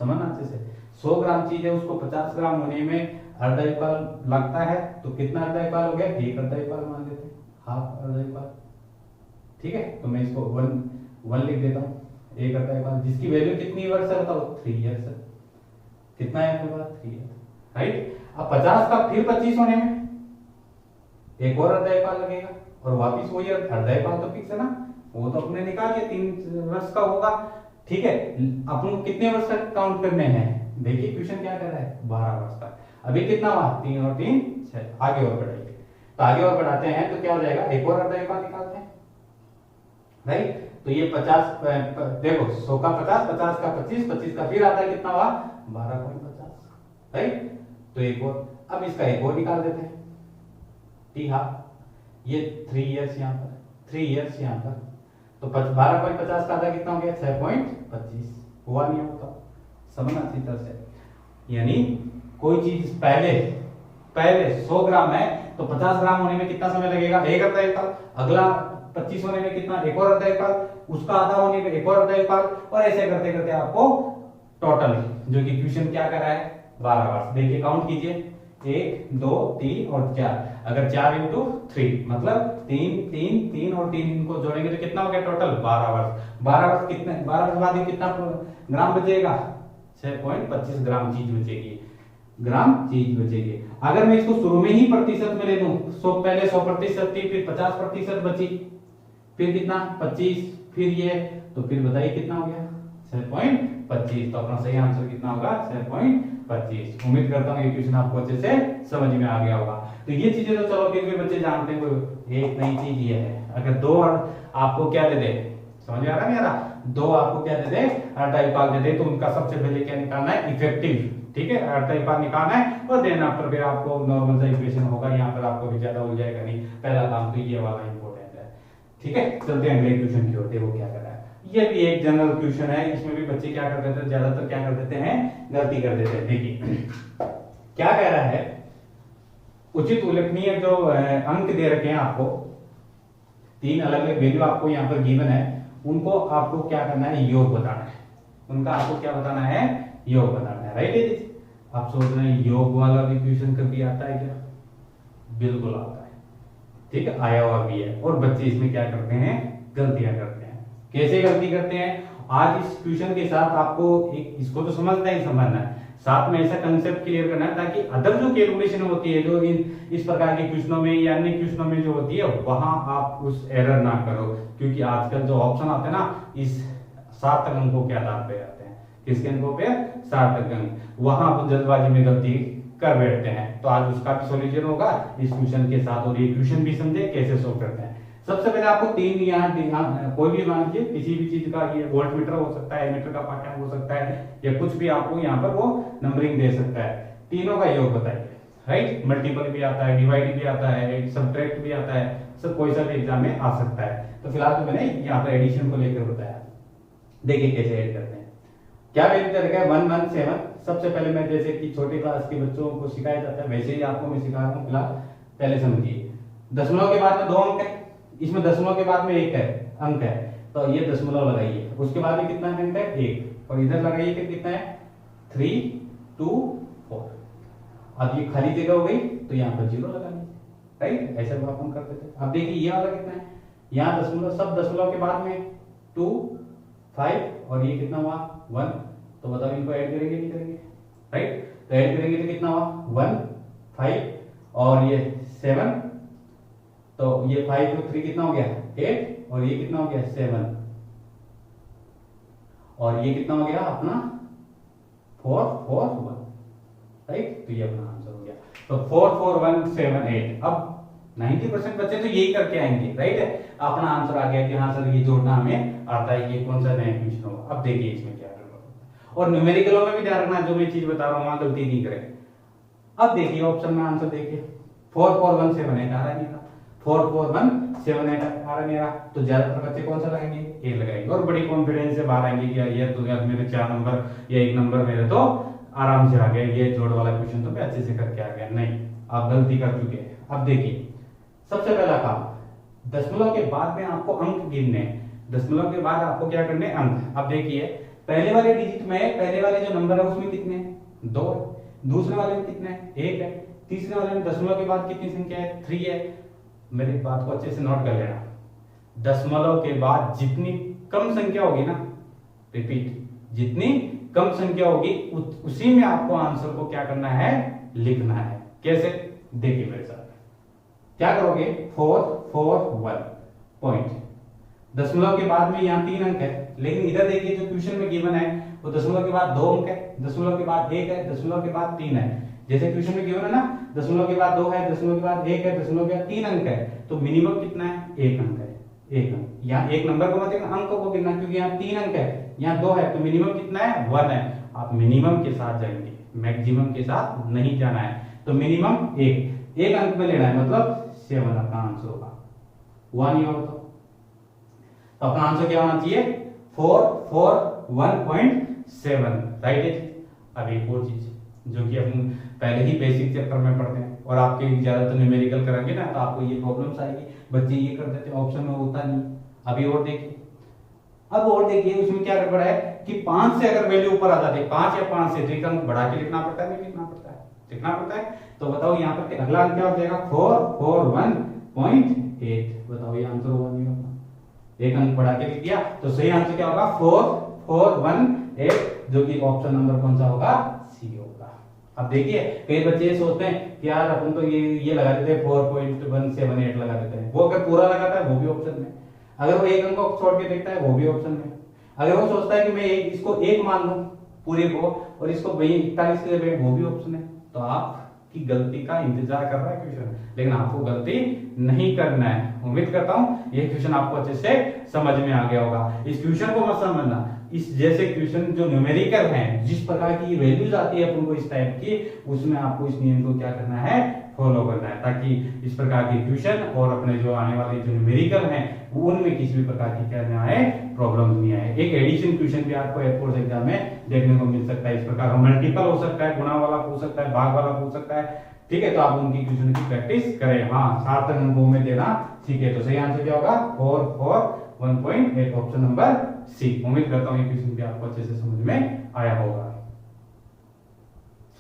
समझना अच्छे से, 100 ग्राम चीज है उसको 50 ग्राम होने में अर्धयुकाल लगता है, तो कितना अर्धयुकाल हो गया, एक अर्धयुकाल मान लेते हैं, हाफ अर्धयुकाल, ठीक है। तो मैं इसको 1 लिख देता हूँ, एक अर्धयुकाल, जिसकी वैल्यू कितनी वर्ष है बताओ, 3 ईयर्स है। कितना है आपके पास, 3 ईयर, राइट। अब 50 का फिर 25 होने में एक और अर्धयुकाल लगेगा, और वापिस वही अर्धयुकाल तो फिक्स है ना, वो तो अपने निकालिए 3 वर्ष का होगा, ठीक है। अपन को कितने वर्ष का काउंट करने हैं, देखिए क्वेश्चन क्या कर रहा है, 12 वर्ष का। अभी कितना हुआ, 3 और 3 6, आगे और बढ़ाइए, तो आगे और बढ़ाते हैं तो क्या हो जाएगा, एक और अर्धयुकाल निकालते हैं, राइट। तो ये 50 देखो 100 का 50, 50 का 25, 25 का फिर आता है कितना हुआ, 12.50, राइट। तो एक और, अब इसका एक और निकाल देते हैं, टी हाफ, ये 3 ईयर्स यहाँ पर, 3 ईयर्स यहाँ पर, तो 12.50 का आधा कितना हो गया, 6.25, हुआ नहीं होता, समझना अच्छी तरह से। यानी कोई चीज पहले 100 ग्राम है तो 50 ग्राम होने में कितना समय लगेगा, एक अर्धयुकाल, अगला 25 होने में कितना, एक और अर्धयुकाल, उसका आधा होने में एक और अर्धयुकाल, और ऐसे करते करते आपको टोटल जो कि क्वेश्चन क्या कर रहा है, 12 वर्ष। देखिए काउंट कीजिए, 1 2 3 और 4, अगर 4 इंटू 3 मतलब 3 3 3 और 3 इनको जोड़ेंगे तो कितना हो गया टोटल, 12 वर्ष। 12 वर्ष कितने, 12 वर्ष बाद कितना ग्राम बचेगा, 6.25 ग्राम चीज बचेगी, ग्राम चीज बचेगी। अगर मैं इसको शुरू में ही प्रतिशत में ले लूं, पहले 100% थी, फिर 50% बची, फिर कितना 25, फिर ये, तो फिर बताइए कितना हो गया, 6.25। तो अपना सही आंसर कितना होगा, 6.25। उम्मीद करता हूँ ये क्वेश्चन आपको अच्छे से समझ में आ गया होगा। तो ये चीजें तो चलो फिर भी बच्चे जानते हैं, कोई एक नई चीज ये है, अगर 2 आपको क्या दे दे, समझ में आ रहा है मेरा, 2 आपको क्या दे दे, अर्धयुकाल दे दे, तो उनका सबसे पहले क्या निकालना है, इफेक्टिव, ठीक है, अर्धयुकाल निकालना है, और देन आफ्टर फिर आपको नॉर्मल सा इक्वेशन होगा, यहाँ पर आपको भी ज्यादा हो जाएगा नहीं, पहला काम तो ये वाला इंपॉर्टेंट है, ठीक है। चलते हैं अगले क्वेश्चन की ओर, देखो क्या कर रहा है। ये भी एक जनरल क्वेश्चन है, इसमें भी बच्चे क्या कर देते हैं, ज्यादातर क्या कर देते हैं, गलती कर देते हैं। देखिए क्या कह रहा है, उचित उल्लेखनीय जो अंक दे रखे हैं आपको, 3 अलग अलग वैल्यू आपको यहाँ पर गिवन है, उनको आपको क्या करना है, योग बताना है, उनका आपको क्या बताना है, योग बताना है, राइट। आप सोच रहे हैं योग वाला भी क्वेश्चन कभी आता है क्या, बिल्कुल आता है, ठीक है, आया हुआ भी है, और बच्चे इसमें क्या करते हैं, गलतियां करते हैं। कैसे गलती करते हैं, आज इस क्वेश्चन के साथ आपको एक इसको तो समझना ही समझना है, साथ में ऐसा कंसेप्ट क्लियर करना है ताकि अदर जो कैलकुलेशन होती है, जो इस प्रकार के क्वेश्चनों में या अन्य क्वेश्चनों में जो होती है, वहां आप उस एरर ना करो, क्योंकि आजकल जो ऑप्शन आते हैं ना, इस सार्थक अंकों के आधार पे आते हैं, किसके अंकों पे, सार्थक अंक, वहां आप जल्दबाजी में गलती कर बैठते हैं। तो आज उसका भी सॉल्यूशन होगा इस क्वेश्चन के साथ, और ये क्वेश्चन भी समझे कैसे सोल्व करते हैं। सबसे पहले आपको 3 यहाँ कोई भी मान लीजिए किसी भी चीज का, ये वोल्ट मीटर हो सकता है, एमीटर का पाठ्यांक हो सकता है, या कुछ भी आपको यहाँ पर वो नंबरिंग दे सकता है, तीनों का योग बताइए, राइट। मल्टीपल भी आता है, डिवाइड भी आता है, सबट्रैक्ट भी आता है, सब कोई सा भी एग्जाम में आ सकता है। तो फिलहाल तो मैंने यहाँ पर एडिशन को लेकर बताया, देखिए कैसे ऐड करते हैं। क्या वैल्यू दे रखा है, 117। सबसे पहले मैं जैसे कि छोटे क्लास के बच्चों को सिखाया जाता है वैसे ही आपको मैं सिखा रहा हूँ, फिलहाल पहले समझिए। दशमलव के बाद में 2 अंक है, इसमें दशमलव के बाद में 1 है अंक है, तो ये दशमलव लगाइए, उसके बाद में कितना अंक है, 1, और इधर लगाइए कि कितना है, 3 2 4। अब ये खाली जगह हो गई तो यहाँ पर 0 लगा लीजिए, राइट, ऐसा भी अपन करते थे। अब देखिए ये वाला कितना है, यहाँ दशमलव, सब दशमलव के बाद में 2 5, और ये कितना हुआ 1, तो बताओ इनको ऐड करेंगे नहीं करेंगे, राइट। तो ऐड करेंगे तो कितना हुआ 1 5, और ये 7, तो ये 5 और 3 कितना हो गया 8, और ये कितना हो गया 7, और ये कितना हो गया अपना 4 4 1, राइट। तो ये अपना आंसर हो गया। तो 4 4 1 7 8। अब 90% बच्चे तो यही करके आएंगे, राइट। अपना आंसर आ गया कि हाँ सर ये जोड़ना हमें आता है, ये कौन सा नया क्वेश्चन होगा। अब देखिए इसमें क्या करना, और न्यूमेरिकलों में भी ध्यान रखना, जो मैं चीज बता रहा हूँ वहां गलती नहीं करें। अब देखिए ऑप्शन में आंसर देखिए, 4 4 1 7 8 आ रहा है मेरा, 4 4 1 7 8 आ रहा है मेरा, तो ज्यादातर बच्चे कौन सा लगाएंगे, ए लगाएंगे, और बड़ी कॉन्फिडेंस से बाहर आएंगे कि ये तो यार मेरे 4 नंबर या 1 नंबर मेरे तो आराम से आ गए, ये जोड़ वाला क्वेश्चन तो मैं अच्छे से करके आ गया। नहीं, आप गलती कर चुके हैं। अब देखिए सबसे पहला काम, दशमलव के बाद में आपको अंक गिनने हैं, दशमलव के बाद आपको क्या करने हैं, अंक। अब देखिए पहले वाले डिजिट में, पहले वाले जो नंबर है उसमें कितने हैं, 2 है। दूसरे वाले में कितने हैं, 1 है। तीसरे वाले में दशमलव के बाद कितनी संख्या है, 3 है। मेरी बात को अच्छे से नोट कर लेना, दशमलव के बाद जितनी कम संख्या होगी ना, रिपीट, जितनी कम संख्या होगी उसी में आपको आंसर को क्या करना है, लिखना है। कैसे, देखिए मेरे साथ क्या करोगे, 441 पॉइंट, दशमलव के बाद में यहाँ 3 अंक है, लेकिन इधर देखिए जो क्वेश्चन में गिवन है वो दशमलव के बाद 2 अंक है, दशमलव के बाद 1 है, दशमलव के बाद 3 है। जैसे क्वेश्चन में गिवन है ना, दशमलव के बाद 2 है, दशमलव के बाद 1 है, दशमलव के बाद 3 अंक है, तो मिनिमम कितना है, 1 अंक है। 1 अंक, यहाँ एक नंबर को मत देखना, अंक को गिनना, क्योंकि यहाँ 3 अंक है, यहाँ 2 है, तो मिनिमम कितना है, 1 है। आप मिनिमम के साथ जाएंगे, मैक्सिमम के साथ नहीं जाना है। तो मिनिमम एक अंक में लेना है, मतलब 7 अपना आंसर होगा। हुआ नहीं होगा तो अपना आंसर क्या होना चाहिए, 441.7, राइट है। अब एक और चीज जो कि अपन पहले ही बेसिक चैप्टर में पढ़ते हैं, और आपके ज्यादातर न्यूमेरिकल करेंगे ना तो आपको ये प्रॉब्लम्स आएगी, बच्चे ये कर देते हैं, ऑप्शन में होता नहीं। अभी और देखिए, अब और देखिए उसमें क्या गड़बड़ है कि 5 से अगर वैल्यू ऊपर आ जाती है, 5 या 5 से, तो एक अंक बढ़ा के लिखना पड़ता है, नहीं लिखना पड़ता है, लिखना पड़ता है। तो बताओ यहाँ पर अगला अंक क्या हो जाएगा, 441.8। बताओ ये आंसर होगा नहीं होगा, एक अंक बढ़ा के लिख दिया, तो सही आंसर क्या होगा, 4418, जो कि ऑप्शन नंबर कौन सा होगा, सी होगा। अब देखिए कई बच्चे ये सोचते हैं कि यार अपन तो ये लगा देते हैं, 4.178 लगा देते हैं। वो अगर पूरा लगाता है वो भी ऑप्शन में, अगर वो एक अंक को छोड़ के देखता है वो भी ऑप्शन में, अगर वो सोचता है कि मैं इसको 1 मान लूं पूरे को और इसको 41 के जगह, वो भी ऑप्शन है। तो आपकी गलती का इंतजार कर रहा है क्वेश्चन, लेकिन आपको गलती नहीं करना है। उम्मीद करता हूं ये क्वेश्चन आपको अच्छे से समझ में आ गया होगा। इस क्वेश्चन को मत समझना, इस जैसे क्वेश्चन जो न्यूमेरिकल हैं, जिस प्रकार की वैल्यूज आती है अपन को इस टाइप की, उसमें आपको इस नियम को क्या करना है, फॉलो करना है, ताकि इस प्रकार के क्वेश्चन और अपने जो आने वाले जो न्यूमेरिकल हैं उनमें किसी भी प्रकार की क्या ना आए, प्रॉब्लम नहीं आए। एक एडिशन क्वेश्चन भी आपको एयरफोर्स एग्जाम में देखने को मिल सकता है, इस प्रकार का मल्टीपल हो सकता है, गुणा वाला पूछ सकता है, भाग वाला पूछ सकता है, ठीक है। तो आप उनकी क्वेश्चन की प्रैक्टिस करें। हाँ, सार्थक अंकों में देना सीखे। तो सही आंसर क्या होगा, 441.8, ऑप्शन नंबर सी। उम्मीद करता हूँ ये क्वेश्चन भी आपको अच्छे से समझ में आया होगा।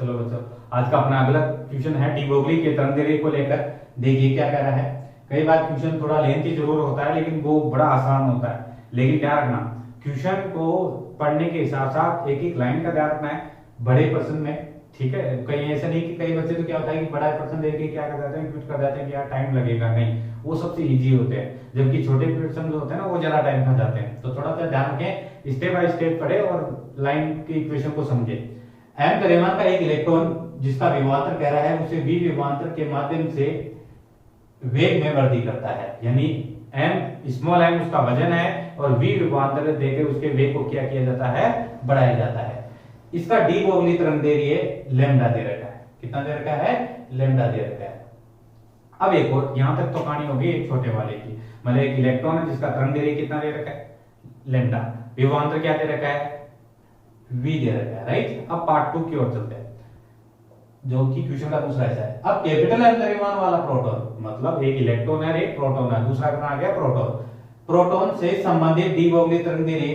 चलो बच्चों, आज का अपना अगला क्वेश्चन है डी ब्रोगली के तरंग को लेकर। देखिए क्या कह रहा है। कई बार क्वेश्चन थोड़ा लेंथी जरूर होता है, लेकिन वो बड़ा आसान होता है। लेकिन ध्यान रखना, क्वेश्चन को पढ़ने के साथ साथ एक एक लाइन का ध्यान रखना है, बड़े पर्सन में, ठीक है। कहीं ऐसा नहीं कि कई बच्चे तो क्या होता है कि बड़ा पर्सन देख के क्या कर जाते हैं, क्विट कर जाते हैं कि यार टाइम लगेगा, नहीं, वो सबसे इजी होते हैं, जबकि छोटे पर्सन जो होते हैं ना वो ज्यादा टाइम खा जाते हैं। तो थोड़ा सा ध्यान रखें, स्टेप बाय स्टेप पढ़े और लाइन की इक्वेशन को समझे। एम द्रव्यमान का एक इलेक्ट्रॉन जिसका विभवांतर कह रहा है उसे वी विभवांतर के माध्यम से वेग में वृद्धि करता है, यानी एम स्मॉल एम उसका वजन है और वी विभवांतर देकर उसके वेग को क्या किया जाता है, बढ़ाया जाता है। इसका डी ब्रोगली तरंगदैर्घ्य लैम्डा दे रखा है। कितना दे रखा है, लैम्डा दे रखा है। अब एक और, यहां तक तो कहानी होगी एक छोटे वाले की, मतलब एक इलेक्ट्रॉन है जिसका तरंगदैर्घ्य कितना दे रखा है, लैम्डा, विभवांतर क्या दे रखा है, वी दे रखा है, राइट। अब पार्ट 2 की ओर चलते हैं, जो कि क्वेश्चन का दूसरा हिस्सा है। अब कैपिटल एम द्रव्यमान वाला प्रोटॉन, मतलब एक इलेक्ट्रॉन है, एक प्रोटॉन है, दूसरा कौन आ गया, प्रोटॉन। प्रोटॉन से संबंधित डी ब्रोगली तरंगदैर्घ्य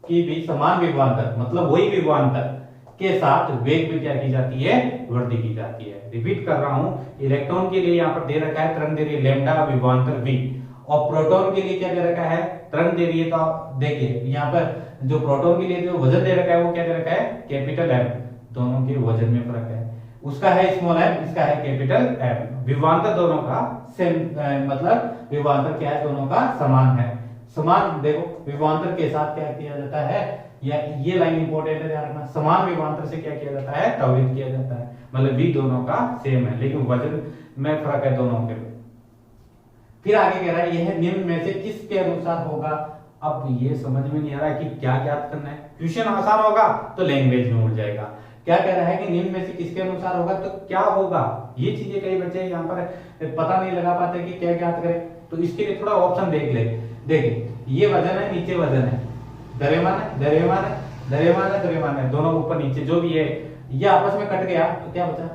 की भी समान विभवांतर, मतलब वही विभवांतर के साथ वेग में क्या की जाती है, वृद्धि की जाती है। रिपीट कर रहा हूं, इलेक्ट्रॉन के लिए यहां पर दे रखा है तरंगदैर्घ्य लैम्डा, विभवांतर वी, और प्रोटॉन के लिए क्या दे रखा है, तरंगदैर्घ्य। तो देखिए यहां पर जो प्रोटॉन के लिए जो वजन दे रखा है वो क्या दे रखा है, कैपिटल एम। दोनों के वजन में फर्क है, उसका है स्मॉल एम, इसका है कैपिटल एम। विभवांतर दोनों का सेम, मतलब विभवांतर क्या है, दोनों का समान है। समान, देखो विभवांतर के साथ क्या किया जाता है, या ये लाइन इंपॉर्टेंट है, ध्यान रखना, समान विभवांतर से क्या किया जाता है, त्वरित किया जाता है। मतलब वी दोनों का सेम है, लेकिन वजन में फर्क है दोनों के। फिर आगे कह रहा है यह निम्न में से किसके अनुसार होगा। अब ये समझ में नहीं आ रहा है कि क्या ज्ञात करना है। क्वेश्चन आसान होगा तो लैंग्वेज में उड़ जाएगा। क्या कह रहा है कि निम्न में से किसके अनुसार होगा, तो क्या होगा, ये चीजें कई बच्चे यहाँ पर पता नहीं लगा पाते कि क्या ज्ञात करें। तो इसके लिए थोड़ा ऑप्शन देख ले। देखिए ये वजन है, नीचे वजन है, द्रव्यमान है, द्रव्यमान है, द्रव्यमान है, द्रव्यमान है, दोनों ऊपर नीचे जो भी है, ये आपस में कट गया तो क्या बचा,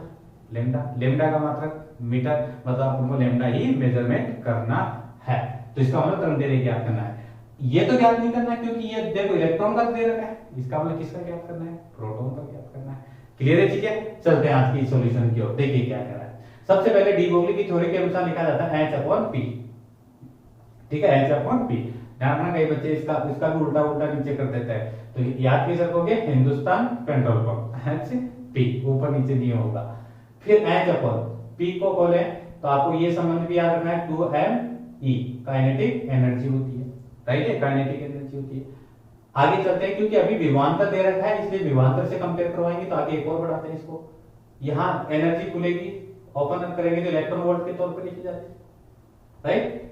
लैम्डा। लैम्डा का मात्रक मीटर, मतलब आपको लैम्डा ही मेजरमेंट करना है। तो इसका मतलब तरंग दैर्घ्य ज्ञात करना है। ये तो ज्ञात नहीं करना है क्योंकि ये देखो इलेक्ट्रॉन का दे रखा है, इसका मतलब किसका ज्ञात करना है, प्रोटॉन का ज्ञात करना है। क्लियर है चीजें? चलते हैं आज की सॉल्यूशन की ओर, देखिए क्या कह रहा है। सबसे पहले डी ब्रोगली की थ्योरी के अनुसार लिखा जाता है H/P, ठीक है, H/P। ध्यान रखना कई बच्चे इसका इसका भी उल्टा उल्टा नीचे कर देते हैं, तो याद कैसे रखोगे, हिंदुस्तान पेट्रोल पंप H/P, ऊपर नीचे नहीं होगा। फिर H/P को खोले तो आपको ये संबंध भी याद रखना है 2me, काइनेटिक एनर्जी होती है, राइट है, काइनेटिक एनर्जी होती है। आगे चलते हैं, क्योंकि अभी विभवांतर दे रखा है इसलिए विभवांतर से कंपेयर करवाएंगे, तो आगे एक और बढ़ाते हैं इसको। यहाँ एनर्जी खुलेगी, ओपन अप करेंगे तो इलेक्ट्रॉन वोल्ट के तौर पर लिखी जाती है, राइट।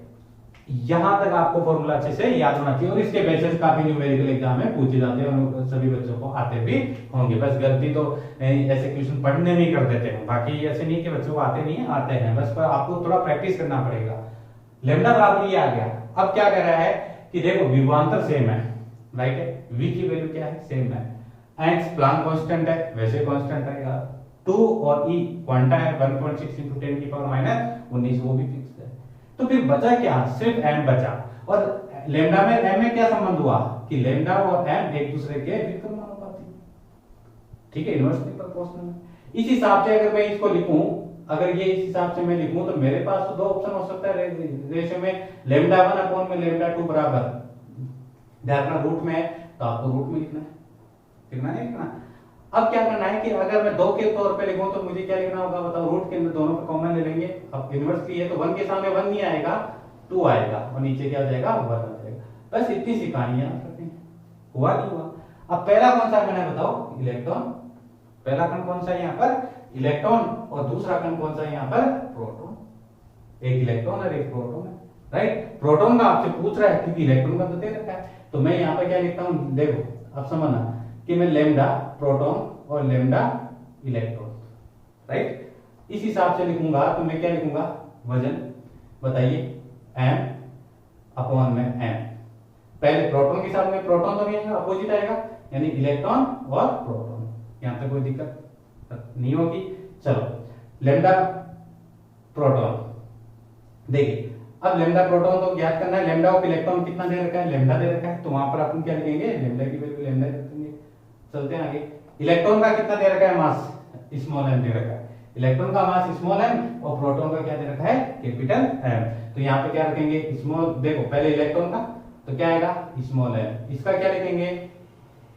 यहां तक आपको फॉर्मूला अच्छे से याद होना चाहिए, और इसके बेसिस काफी न्यूमेरिकल एग्जाम में पूछे जाते हैं और सभी बच्चों को आते भी होंगे। बस गलती तो ऐसे क्वेश्चन पढ़ने में कर देते हैं, बाकी ऐसे नहीं कि बच्चों को आते नहीं है, आते हैं, बस पर आपको थोड़ा प्रैक्टिस करना पड़ेगा। लैम्डा बराबर ये आ गया। अब क्या कह रहा है कि देखो विभवांतर सेम है, राइट है, v की वैल्यू क्या है, सेम है, x प्लांक कांस्टेंट है, वैसे कांस्टेंट रहेगा, 2 और e क्वांटा है, 1.6 × 10 की पावर -19, वो भी फिक्स है। तो फिर बचा क्या, सिर्फ m बचा। और लैम्डा में m में क्या संबंध हुआ कि लैम्डा और m एक दूसरे के विकर्मानुपाती, ठीक है, इनवर्सली प्रोपोर्शनल है। इस हिसाब से अगर मैं इसको लिखूं, अगर ये इस हिसाब से मैं लिखूं तो मेरे पास तो दो ऑप्शन हो सकता है रेशियो में, λ1 में λ2 बराबर, ध्यान रखना रूट में है तो आपको रूट में लिखना है, लिखना नहीं लिखना। अब क्या करना है कि अगर मैं 2 के तौर पे लिखूं तो मुझे क्या लिखना होगा बताओ, रूट के अंदर दोनों पे कॉमन ले लेंगे। अब इनवर्सली है तो 1 के सामने 1 नहीं आएगा, 2 आएगा, और नीचे क्या हो जाएगा, 1 आ जाएगा। बस इतनी सी कहानी याद रखते हैं, हुआ नहीं हुआ। अब पहला कौन सा कण है बताओ, इलेक्ट्रॉन। पहला कण कौन सा है यहाँ पर, इलेक्ट्रॉन, और दूसरा कण कौन सा है यहाँ पर, प्रोटॉन। एक इलेक्ट्रॉन और एक प्रोटॉन है, राइट। प्रोटॉन का आपसे पूछ रहा है क्योंकि इलेक्ट्रॉन का तो दे रखा है, तो मैं यहाँ पे क्या लिखता हूँ, देखो अब समझना कि मैं लैम्डा प्रोटॉन और लैम्डा इलेक्ट्रॉन, राइट, इस हिसाब से लिखूंगा। तो मैं क्या लिखूंगा, वजन बताइए, m/m। पहले प्रोटॉन के साथ में प्रोटॉन तो नहीं आएगा, अपोजिट आएगा, यानी इलेक्ट्रॉन और प्रोटॉन। यहां तक कोई दिक्कत नहीं होगी। चलो लैम्डा प्रोटॉन देखिए, अब लैम्डा प्रोटॉन तो ज्ञात करना है, लैम्डा ऑफ इलेक्ट्रॉन कितना दे रखा है, लैम्डा दे रखा है, तो वहां पर अपन क्या लिखेंगे, लैम्डा की वैल्यू लैम्डा रखेंगे। चलते हैं आगे, इलेक्ट्रॉन का कितना दे रखा है, मास स्मॉल m दे रखा है, इलेक्ट्रॉन का मास स्मॉल m और प्रोटॉन का क्या दे रखा है, कैपिटल M। तो यहाँ पे क्या रखेंगे, स्मॉल, देखो पहले इलेक्ट्रॉन का तो क्या आएगा, स्मॉल m, इसका क्या लिखेंगे,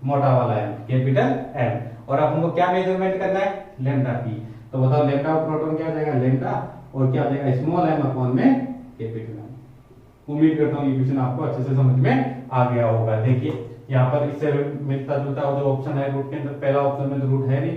मोटा वाला m, कैपिटल M। और अब हमको क्या मेजरमेंट करना है, लैम्डा p। तो बताओ लैम्डा और प्रोटॉन क्या हो जाएगा, लैम्डा, और क्या हो जाएगा, स्मॉल m अपॉन में कैपिटल M। उम्मीद करता हूँ ये क्वेश्चन आपको अच्छे से समझ में आ गया होगा। देखिए यहाँ पर इससे मिलता जुलता जो ऑप्शन है रूट के अंदर, पहला ऑप्शन में तो रूट है नहीं,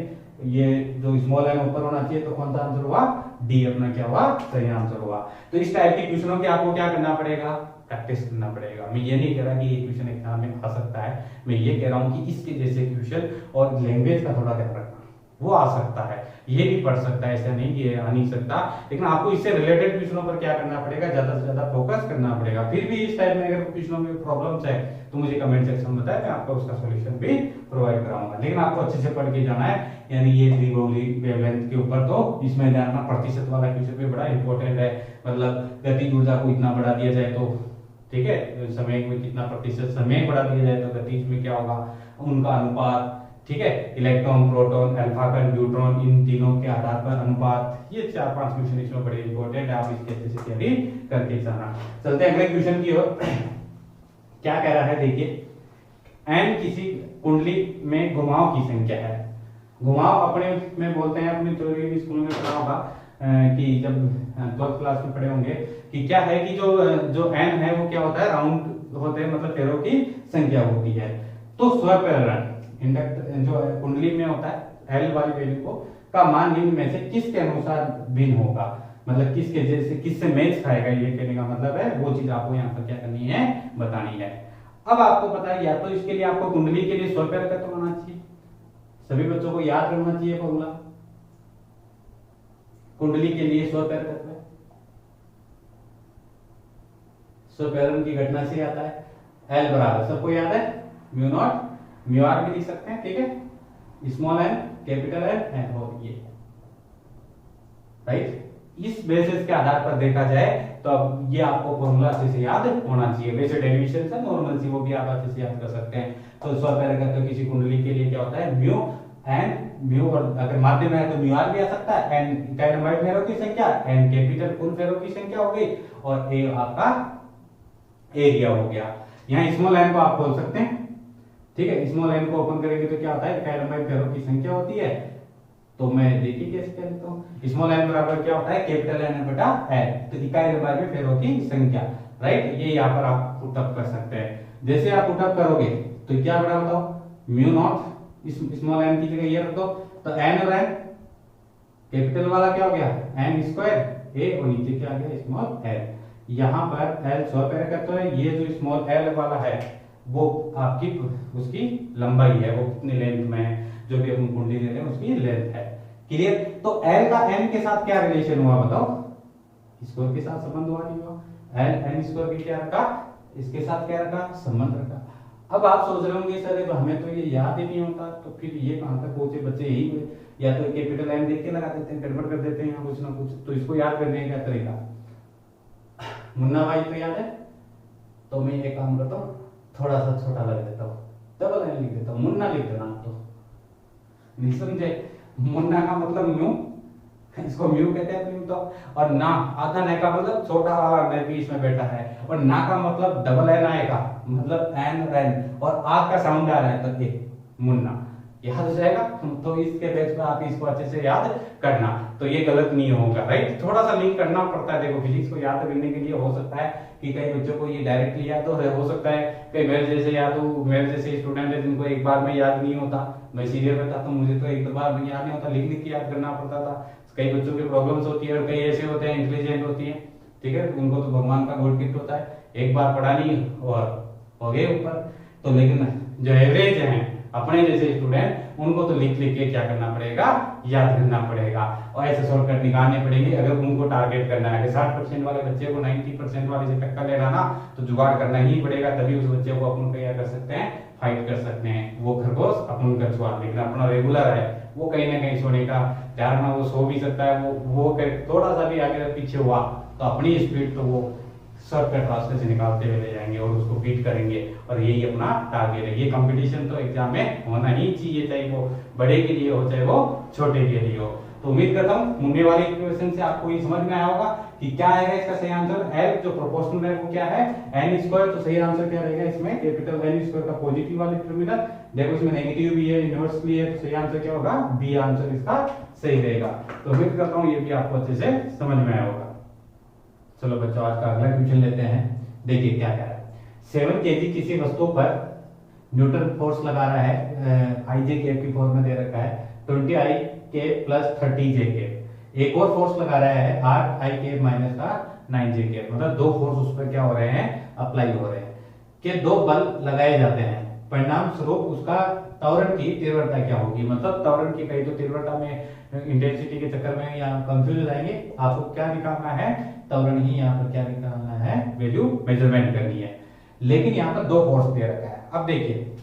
ये जो स्मॉल m ऊपर होना चाहिए, तो कौन सा आंसर हुआ, डी अपना क्या हुआ, सही आंसर हुआ। तो इस टाइप के क्वेश्चनों की आपको क्या करना पड़ेगा, प्रैक्टिस करना पड़ेगा। मैं ये नहीं कह रहा कि ये क्वेश्चन एग्जाम में आ सकता है, मैं ये कह रहा हूँ कि इसके जैसे क्वेश्चन और लैंग्वेज का थोड़ा ध्यान रखना, वो आ सकता है, ये भी पढ़ सकता है, ऐसा नहीं कि आ नहीं सकता, लेकिन आपको इससे रिलेटेड क्वेश्चनों पर क्या करना पड़ेगा, ज्यादा से ज्यादा फोकस करना पड़ेगा। फिर भी इस टाइप में अगर क्वेश्चनों में प्रॉब्लम्स है तो मुझे कमेंट सेक्शन में बताएं, मैं आपको उसका सॉल्यूशन भी प्रोवाइड कराऊंगा। लेकिन आपको अच्छे से पढ़ के जाना है, यानी ये डी ब्रोगली वेवलेंथ के ऊपर तो इसमें ध्यान रखना, प्रतिशत वाला क्वेश्चन भी बड़ा इंपॉर्टेंट है, मतलब गतिज ऊर्जा को इतना बढ़ा दिया जाए तो, ठीक है, समय में कितना प्रतिशत समय बढ़ा दिया जाए तो गतिज में क्या होगा, उनका अनुपात, ठीक है, इलेक्ट्रॉन, प्रोटॉन, अल्फा कण, न्यूट्रॉन, इन तीनों के आधार पर अनुपात, ये 4-5 क्वेश्चन इसमें बड़े इंपॉर्टेंट है, आप इसके अच्छे से तैयारी करके जाना। चलते हैं अगले क्वेश्चन की ओर। क्या कह रहा है देखिए, n किसी कुंडली में घुमाव की संख्या है। घुमाव अपने में बोलते हैं, अपने थ्योरी स्कूल में पढ़ा होगा कि जब 12th क्लास में पढ़े होंगे कि क्या है कि जो n है वो क्या होता है, राउंड होते हैं, मतलब फेरों की संख्या होती है। तो स्वप्रेरण इंडक्टर जो कुंडली में होता है, L वाली वैल्यू को का मान निम्न में से किसके अनुसार भिन्न होगा, मतलब किसके जैसे किससे मैच खाएगा, ये कहने का मतलब है, वो चीज आपको यहाँ पर क्या करनी है, बतानी है। अब आपको पता है, या तो इसके लिए आपको कुंडली के लिए स्वप्रेरकत्व होना चाहिए, सभी बच्चों को याद रखना चाहिए फॉर्मूला, कुंडली के लिए स्वप्रेरकत्व, स्वप्रेरण की घटना से आता है L बराबर, सबको याद है, म्यू नॉट म्यू आर भी लिख सकते हैं, ठीक है, स्मॉल m कैपिटल M और ये, राइट। इस बेसिस के आधार पर देखा जाए तो अब ये आपको फॉर्मूला अच्छे से याद होना चाहिए। वैसे डेरिवेशन से नॉर्मल सी वो भी आप अच्छे से याद कर सकते हैं। तो स्वपैरागत तो किसी कुंडली के लिए क्या होता है म्यू एन म्यू, और अगर माध्यम है तो म्यू आर भी आ सकता है। एन इकाई लंबाई फेरों की संख्या, एन कैपिटल कुल फेरों की संख्या हो गई, और ए आपका एरिया हो गया। यहाँ स्मॉल एन को आप बोल सकते हैं, ठीक है। स्मॉल एन को ओपन करेंगे तो क्या होता है इकाई लंबाई फेरों की संख्या होती है। तो मैं देखिए कैसे कर लेता हूँ। स्मॉल एन बराबर क्या होता है कैपिटल एन बटा एन, तो इकाई लंबाई में फेरों की संख्या, राइट। ये यहाँ पर आप पुटअप कर सकते हैं। जैसे आप पुटअप करोगे तो क्या बड़ा बताओ म्यू नॉट स्मॉल एन की जगह ये रख दो, तो एन और एन कैपिटल वाला क्या हो गया एन स्क्वायर ए, और नीचे क्या आ गया स्मॉल एल। यहाँ पर एल स्वपैरागत तो है, ये जो स्मॉल एल वाला है वो आपकी उसकी लंबाई है, वो कितनी लेंथ में है, जो भी अपन कुंडली ले रहे हैं उसकी लेंथ है। क्लियर। तो एल का एन के साथ क्या रिलेशन हुआ बताओ, स्क्वायर के साथ संबंध हुआ नहीं हुआ। एल एन स्क्वायर की क्या रखा, इसके साथ क्या रखा संबंध रखा। अब आप सोच रहे होंगे सर तो हमें तो ये याद ही नहीं होता, तो फिर ये कहां तक पहुंचे बच्चे, यही हुए या तो कैपिटल एन देख के लगा देते हैं, गड़बड़ कर देते हैं कुछ ना कुछ। तो इसको याद करने का तरीका, मुन्ना भाई तो याद है, तो मैं ये काम करता हूँ थोड़ा सा छोटा लग देता हूँ, डबल एन लिख देता हूँ, मुन्ना लिख देना आप तो नहीं समझे। मुन्ना का मतलब म्यू, इसको म्यू कहते हैं म्यू तो, और ना आधा ना का मतलब छोटा वाला न भी इसमें बैठा है, और ना का मतलब डबल एन आएगा, मतलब एन और एन, और आ का साउंड आ रहा है तो ए मुन्ना, याद हो जाएगा। तो इसके बेस पे आप इसको अच्छे से याद करना, तो ये गलत नहीं होगा, राइट। थोड़ा सा लिंक करना पड़ता है। देखो फिजिक्स को याद करने के लिए हो सकता है कि कई बच्चों को ये डायरेक्टली याद हो सकता है कई मेरे जैसे स्टूडेंट है जिनको एक बार में याद नहीं होता। मैं सीरियल बताता हूँ, मुझे तो एक दो बार में याद नहीं होता, लिख लिख के याद करना पड़ता था। कई बच्चों की प्रॉब्लम्स होती है, और कई ऐसे होते हैं इंटेलिजेंट होती है, ठीक है, उनको तो भगवान का गोल्ड गिफ्ट होता है, एक बार पढ़ा नहीं और हो गए ऊपर। तो लेकिन जो एवरेज है अपने जैसे स्टूडेंट, उनको तो लिख लिख के क्या करना पड़ेगा, याद करना पड़ेगा, और ऐसे शॉर्टकट निकालने पड़ेंगे अगर उनको टारगेट करना है। अगर 60% वाले बच्चे को 90% वाले से टक्कर लेना ना, तो जुगाड़ करना ही पड़ेगा, तभी उस बच्चे को अपन क्या कर सकते हैं, फाइट कर सकते हैं। वो खरगोश अपन कछुआ, लेकिन अपना रेगुलर है वो कहीं ना कहीं सोने का तैयार ना, वो सो भी सकता है, वो थोड़ा सा भी आगे पीछे हुआ तो अपनी स्पीड तो वो शॉर्टकट रास्ते से निकालते हुए ले जाएंगे और उसको बीट करेंगे, और यही अपना टारगेट है। ये कंपटीशन तो एग्जाम में होना ही चाहिए, चाहे वो बड़े के लिए हो चाहे वो छोटे के लिए हो। तो उम्मीद करता हूँ मुन्ने वाले क्वेश्चन से आपको ये समझ में आया होगा कि क्या आएगा इसका सही आंसर। एल जो प्रोपोर्शनल है वो क्या है एन स्क्वायर, तो सही आंसर क्या रहेगा इसमें कैपिटल एन स्क्वायर का पॉजिटिव वाले टर्मिनल। देखो इसमें नेगेटिव भी है, इनवर्स भी है, तो सही आंसर क्या होगा बी आंसर इसका सही रहेगा। तो उम्मीद करता हूँ ये भी आपको अच्छे से समझ में आया होगा। चलो बच्चों आज का अगला क्वेश्चन लेते हैं। देखिए क्या कह रहा है, 7 kg किसी वस्तु पर न्यूटन फोर्स लगा रहा है, आई जे के की फॉर्म में दे रखा है 20 आई के प्लस 30 जे के। एक और फोर्स लगा रहा है आर आई के माइनस का 9 जे के, मतलब दो फोर्स उस पर क्या हो रहे हैं अप्लाई हो रहे हैं, कि दो बल लगाए जाते हैं, परिणाम स्वरूप उसका त्वरण की तीव्रता क्या होगी। मतलब त्वरण की कहीं तो तीव्रता में इंटेंसिटी के चक्कर में या कंफ्यूज हो जाएंगे, आपको क्या निकालना है त्वरण ही, यहाँ पर क्या निकालना है वैल्यू मेजरमेंट करनी है। लेकिन यहाँ पर दो फोर्स दे रखा है। अब देखिए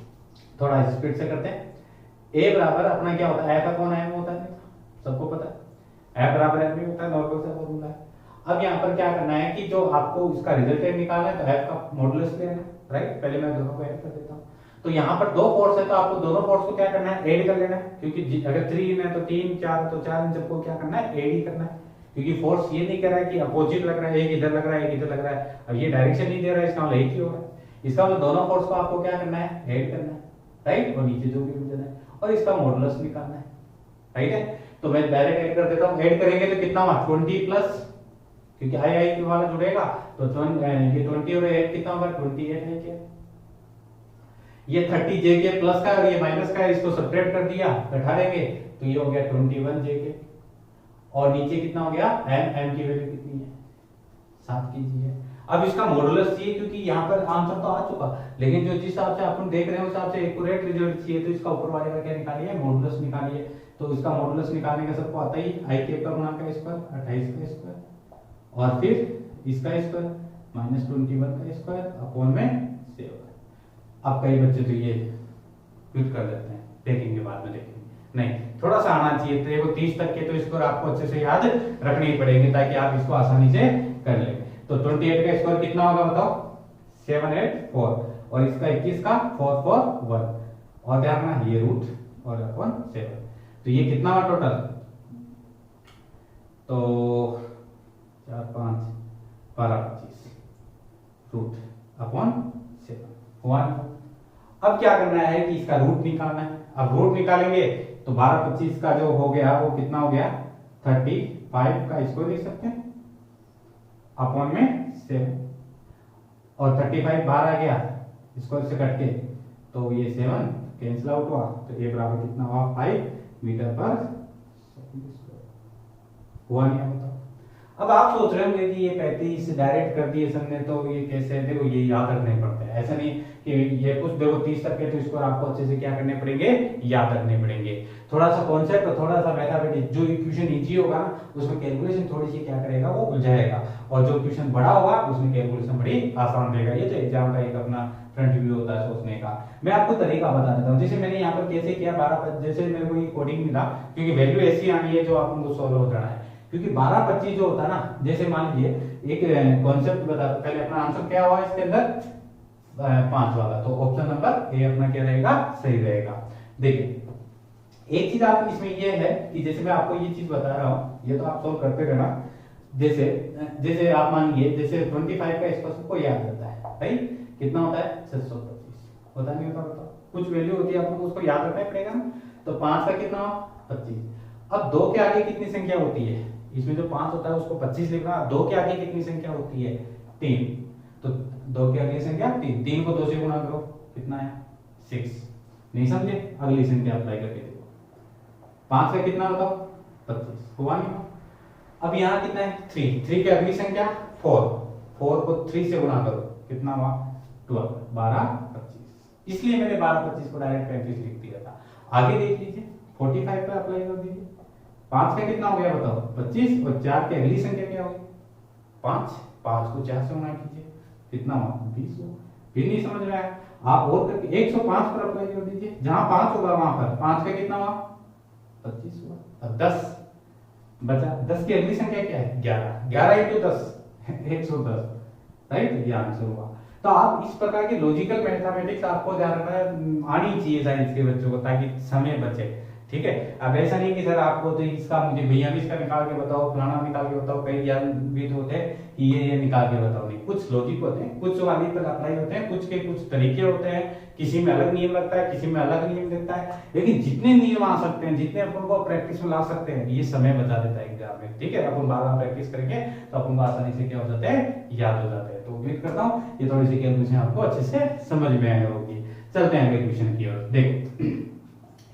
थोड़ा स्पीड से करते हैं। ए बराबर अपना क्या होता है, ए का कौन है वो होता है सबको पता है, ए बराबर एम होता है, नॉर्मल सा फॉर्मूला है। अब यहाँ पर क्या करना है कि जो आपको इसका रिजल्टेंट निकालना है तो एफ का मॉडुलस लेना है, राइट। पहले मैं दोनों को ऐड कर देता हूँ। तो यहाँ पर दो फोर्स है तो आपको दोनों फोर्स को क्या करना है ऐड कर लेना है, क्योंकि अगर 3 है तो 3, 4 तो 4, इन सबको क्या करना है ऐड ही करना है, क्योंकि फोर्स ये नहीं कर रहा है कि अपोजिट लग रहा है, एक इधर लग रहा है एक इधर लग रहा है। अब ये डायरेक्शन नहीं दे रहा है, इसका मतलब एक ही हो रहा है। इसका मतलब दोनों फोर्स को आपको क्या करना है ऐड करना है, राइट, और नीचे जो भी वजन है और इसका मॉडुलस निकालना है, राइट है। तो मैं डायरेक्ट ऐड कर देता हूँ। ऐड करेंगे तो कितना हुआ 20 प्लस, क्योंकि आई आई के वाला जुड़ेगा तो ये 20 और 8 कितना होगा 28 है क्या, ये 30 जे के प्लस का और ये माइनस का है, इसको सब्ट्रैक्ट कर दिया घटाएंगे तो ये हो गया 21 जे के, और नीचे कितना हो गया एम, एम की वैल्यू कितनी है 7 कीजिए। अब इसका मॉडुलस चाहिए, क्योंकि यहाँ पर आंसर तो आ चुका, लेकिन जो जिस हिसाब से अपन देख रहे हैं उस हिसाब से एक्यूरेट रिजल्ट चाहिए, तो इसका ऊपर वाले का क्या निकालिए मॉडुलस निकालिए। तो इसका मॉडुलस निकालने का सबको आता ही आई के का गुणा का स्क्वायर 28 का स्क्वायर, और फिर इसका स्क्वायर माइनस 21 का स्क्वायर अपॉन में 7। अब कई बच्चे तो ये क्विट कर देते हैं, देखेंगे बाद में देखेंगे। नहीं, थोड़ा सा आना चाहिए। तो देखो 30 तक के तो स्कोर आपको अच्छे से याद रखने ही पड़ेंगे ताकि आप इसको आसानी से कर ले। तो 28 का स्कोर कितना होगा बताओ? 784 और इसका 21 का 441 और ध्यान रखना ये रूट और अपॉन 7। तो ये कितना हुआ टोटल? तो 4 5 12 25 रूट अपॉन 7 हुआ। अब क्या करना है कि इसका रूट निकालना है। अब रूट निकालेंगे तो 12 25 का जो हो गया वो कितना हो गया? 35 का इसको देख सकते हैं अपॉन में 7 और 35 बाहर आ गया इसको से कट के, तो ये 7 कैंसिल आउट हुआ। तो ये बराबर कितना हुआ? 5 मीटर पर सेकंड स्क्वायर हुआ। नहीं बताओ। अब आप सोच रहे होंगे कि ये 35 डायरेक्ट कर दिए सर ने, तो ये कैसे? देखो ये याद रखने पड़ते हैं, ऐसा नहीं कि ये कुछ देखो 30 तक के तो इसको आपको अच्छे से क्या करने पड़ेंगे? याद रखने पड़ेंगे। थोड़ा सा कॉन्सेप्ट और थोड़ा सा मैथमेटिक्स, जो इक्वेशन इजी होगा उसमें कैलकुलेशन थोड़ी सी क्या करेगा? वो उलझाएगा, और जो इक्वेशन बड़ा होगा उसमें कैलकुलेशन बड़ी आसान रहेगा। ये तो एग्जाम का एक अपना फ्रंट व्यू होता है सोचने का। मैं आपको तरीका बता देता हूँ। जैसे मैंने यहाँ पर कैसे किया 12 जैसे मेरे को ये कोडिंग मिला, क्योंकि वैल्यू ऐसी आनी है जो आपको सॉल्व हो जाना है। क्योंकि 12 25 जो होता है ना, जैसे मान लीजिए एक कॉन्सेप्ट बता, पहले अपना आंसर क्या हुआ इसके अंदर? 5 वाला। तो ऑप्शन नंबर ए अपना क्या रहेगा? सही रहेगा। देखिए एक चीज आप इसमें ये है कि जैसे मैं आपको ये चीज बता रहा हूँ, ये तो आप सॉल्व करते रहना। जैसे जैसे आप मानिए जैसे 25 का इसको सबको याद रहता है, राइट? कितना होता है? 625 होता नहीं होता? बताओ। कुछ वैल्यू होती है आपको उसको याद रखना पड़ेगा ना। तो 5 का कितना? 25। अब 2 के आगे कितनी संख्या होती है? इसमें जो 5 होता है उसको 25 लिखना। 2 के आगे कितनी संख्या होती है? 3। तो 2 के आगे संख्या 3, 3 को 2 से गुणा करो, कितना है? 6। नहीं समझे? अगली संख्या अप्लाई करके देखो। 5 का कितना बताओ? 25 हुआ नहीं? अब यहाँ कितना है? 3। 3 की अगली संख्या 4, 4 को 3 से गुणा करो, कितना हुआ? 12, 12 25। इसलिए मैंने 12 25 को डायरेक्ट 35 लिख दिया था। आगे देख लीजिए 45 पे अप्लाई कर दीजिए। 5 का कितना हो गया बताओ? 25 और 4 की अगली संख्या क्या होगी? 5। 5 को 4 से गुणा कीजिए, कितना हुआ? 20 हुआ। फिर नहीं समझ में आया? आप और करके 105 पर अप्लाई कर दीजिए। जहां 5 होगा वहां पर 5 का कितना हुआ? 25 हुआ। और 10 बचा। 10 की अगली संख्या क्या है? 11। 11 इंटू 10 110, राइट? ये आंसर हुआ। तो आप इस प्रकार के लॉजिकल मैथमेटिक्स आपको ध्यान रखना आनी चाहिए साइंस के बच्चों को, ताकि समय बचे। ठीक है? अब ऐसा नहीं कि सर आपको तो इसका मुझे भैया भी इसका निकाल के बताओ, फलाना निकाल के बताओ। कई ज्ञानविद होते हैं कि ये निकाल के बताओ। नहीं, कुछ लॉजिक होते हैं, कुछ वाली पर अप्लाई होते हैं, कुछ के कुछ तरीके होते हैं। किसी में अलग नियम लगता है, किसी में अलग नियम लगता है। लेकिन जितने नियम आ सकते हैं, जितने अपन को प्रैक्टिस में ला सकते हैं, ये समय बचा देता है एग्जाम में। ठीक है? अपन बार बार प्रैक्टिस करेंगे तो अपन को आसानी से क्या हो जाता है? याद हो जाता है। तो उम्मीद करता हूँ ये थोड़ी सी कैलकुलेशन आपको अच्छे से समझ में आई होगी। चलते हैं अगले क्वेश्चन की ओर। देखो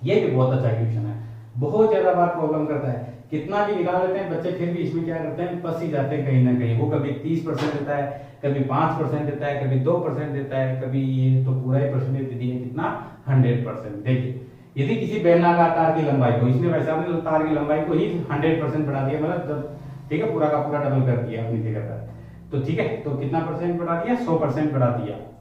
ये भी बहुत अच्छा क्वेश्चन है, बहुत ज्यादा बार प्रॉब्लम करता है। कितना भी निकाल लेते हैं बच्चे, फिर भी इसमें क्या करते हैं? फंस ही जाते हैं कहीं ना कहीं। वो कभी 30% देता है, कभी 5% देता है, कभी 2% देता है, कभी ये तो पूरा ही परसेंटेज दे दिया कितना? 100%। देखिए यदि किसी बेलनाकार तार की लंबाई को, इसने वैसे अपने तार की लंबाई को ही 100% बढ़ा दिया, मतलब ठीक है पूरा का पूरा डबल कर दिया अपनी जगह पर। तो ठीक है, तो कितना परसेंट बढ़ा दिया? 100% बढ़ा दिया है।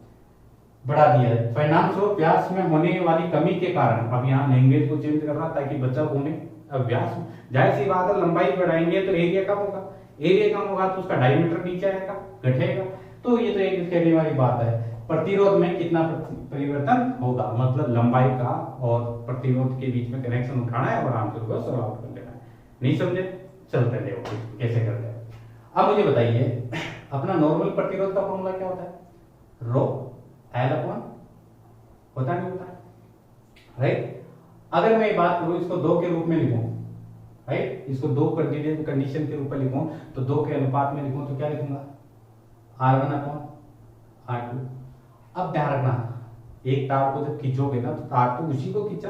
परिणाम स्वरूप व्यास में होने वाली कमी के कारण, अब यहाँ लैंग्वेज को चेंज कर रहा ताकि बच्चा होने, अब व्यास जाहिर सी बात है लंबाई बढ़ाएंगे तो एरिया कम होगा, एरिया कम होगा तो उसका डायमीटर नीचे आएगा, घटेगा। तो ये तो एक कहने वाली बात है। प्रतिरोध में कितना परिवर्तन होगा, मतलब लंबाई का और प्रतिरोध के बीच में कनेक्शन उठाना है और आंसर को सॉल्व आउट कर लेना है। नहीं समझे? चलते हैं देखो कैसे करते हैं। अब मुझे बताइए अपना नॉर्मल प्रतिरोध का फॉर्मूला क्या होता है? रो एल अपॉन होता नहीं होता, राइट? अगर मैं बात करूं इसको 2 के रूप में लिखूं, राइट? इसको 2 कंडीशन के रूप में लिखूं तो 2 के अनुपात में लिखूं तो क्या लिखूंगा? R1 upon R2। अब ध्यान रखना, एक तार को जब खींचोगे ना तो तार तो उसी को खींचा,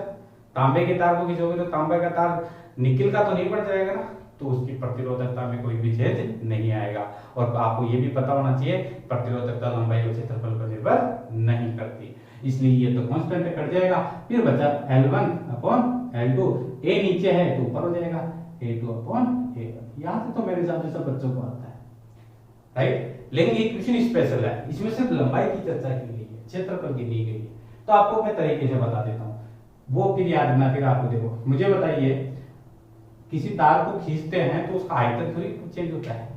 तांबे के तार को खींचोगे तो तांबे का तार निकिल का तो नहीं बढ़ जाएगा ना, तो उसकी प्रतिरोधकता में कोई भी चेंज नहीं आएगा। और आपको ये भी पता होना चाहिए प्रतिरोधकता लंबाई और क्षेत्रफल पर निर्भर नहीं करती, इसलिए ये तो कांस्टेंट कट जाएगा। फिर बचा L1 अपॉन L2, A नीचे है तो ऊपर हो जाएगा A2 अपॉन A1। यहाँ से तो मेरे हिसाब से सब बच्चों को आता है, राइट? लेकिन ये क्वेश्चन स्पेशल है, इसमें सिर्फ लंबाई की चर्चा की गई है, क्षेत्रफल की दी गई है। तो आपको मैं तरीके से बता देता हूँ। वो फिर याद रखना। फिर आपको देखो, मुझे बताइए, किसी तार को खींचते हैं तो उसका आयतन थोड़ी चेंज होता है।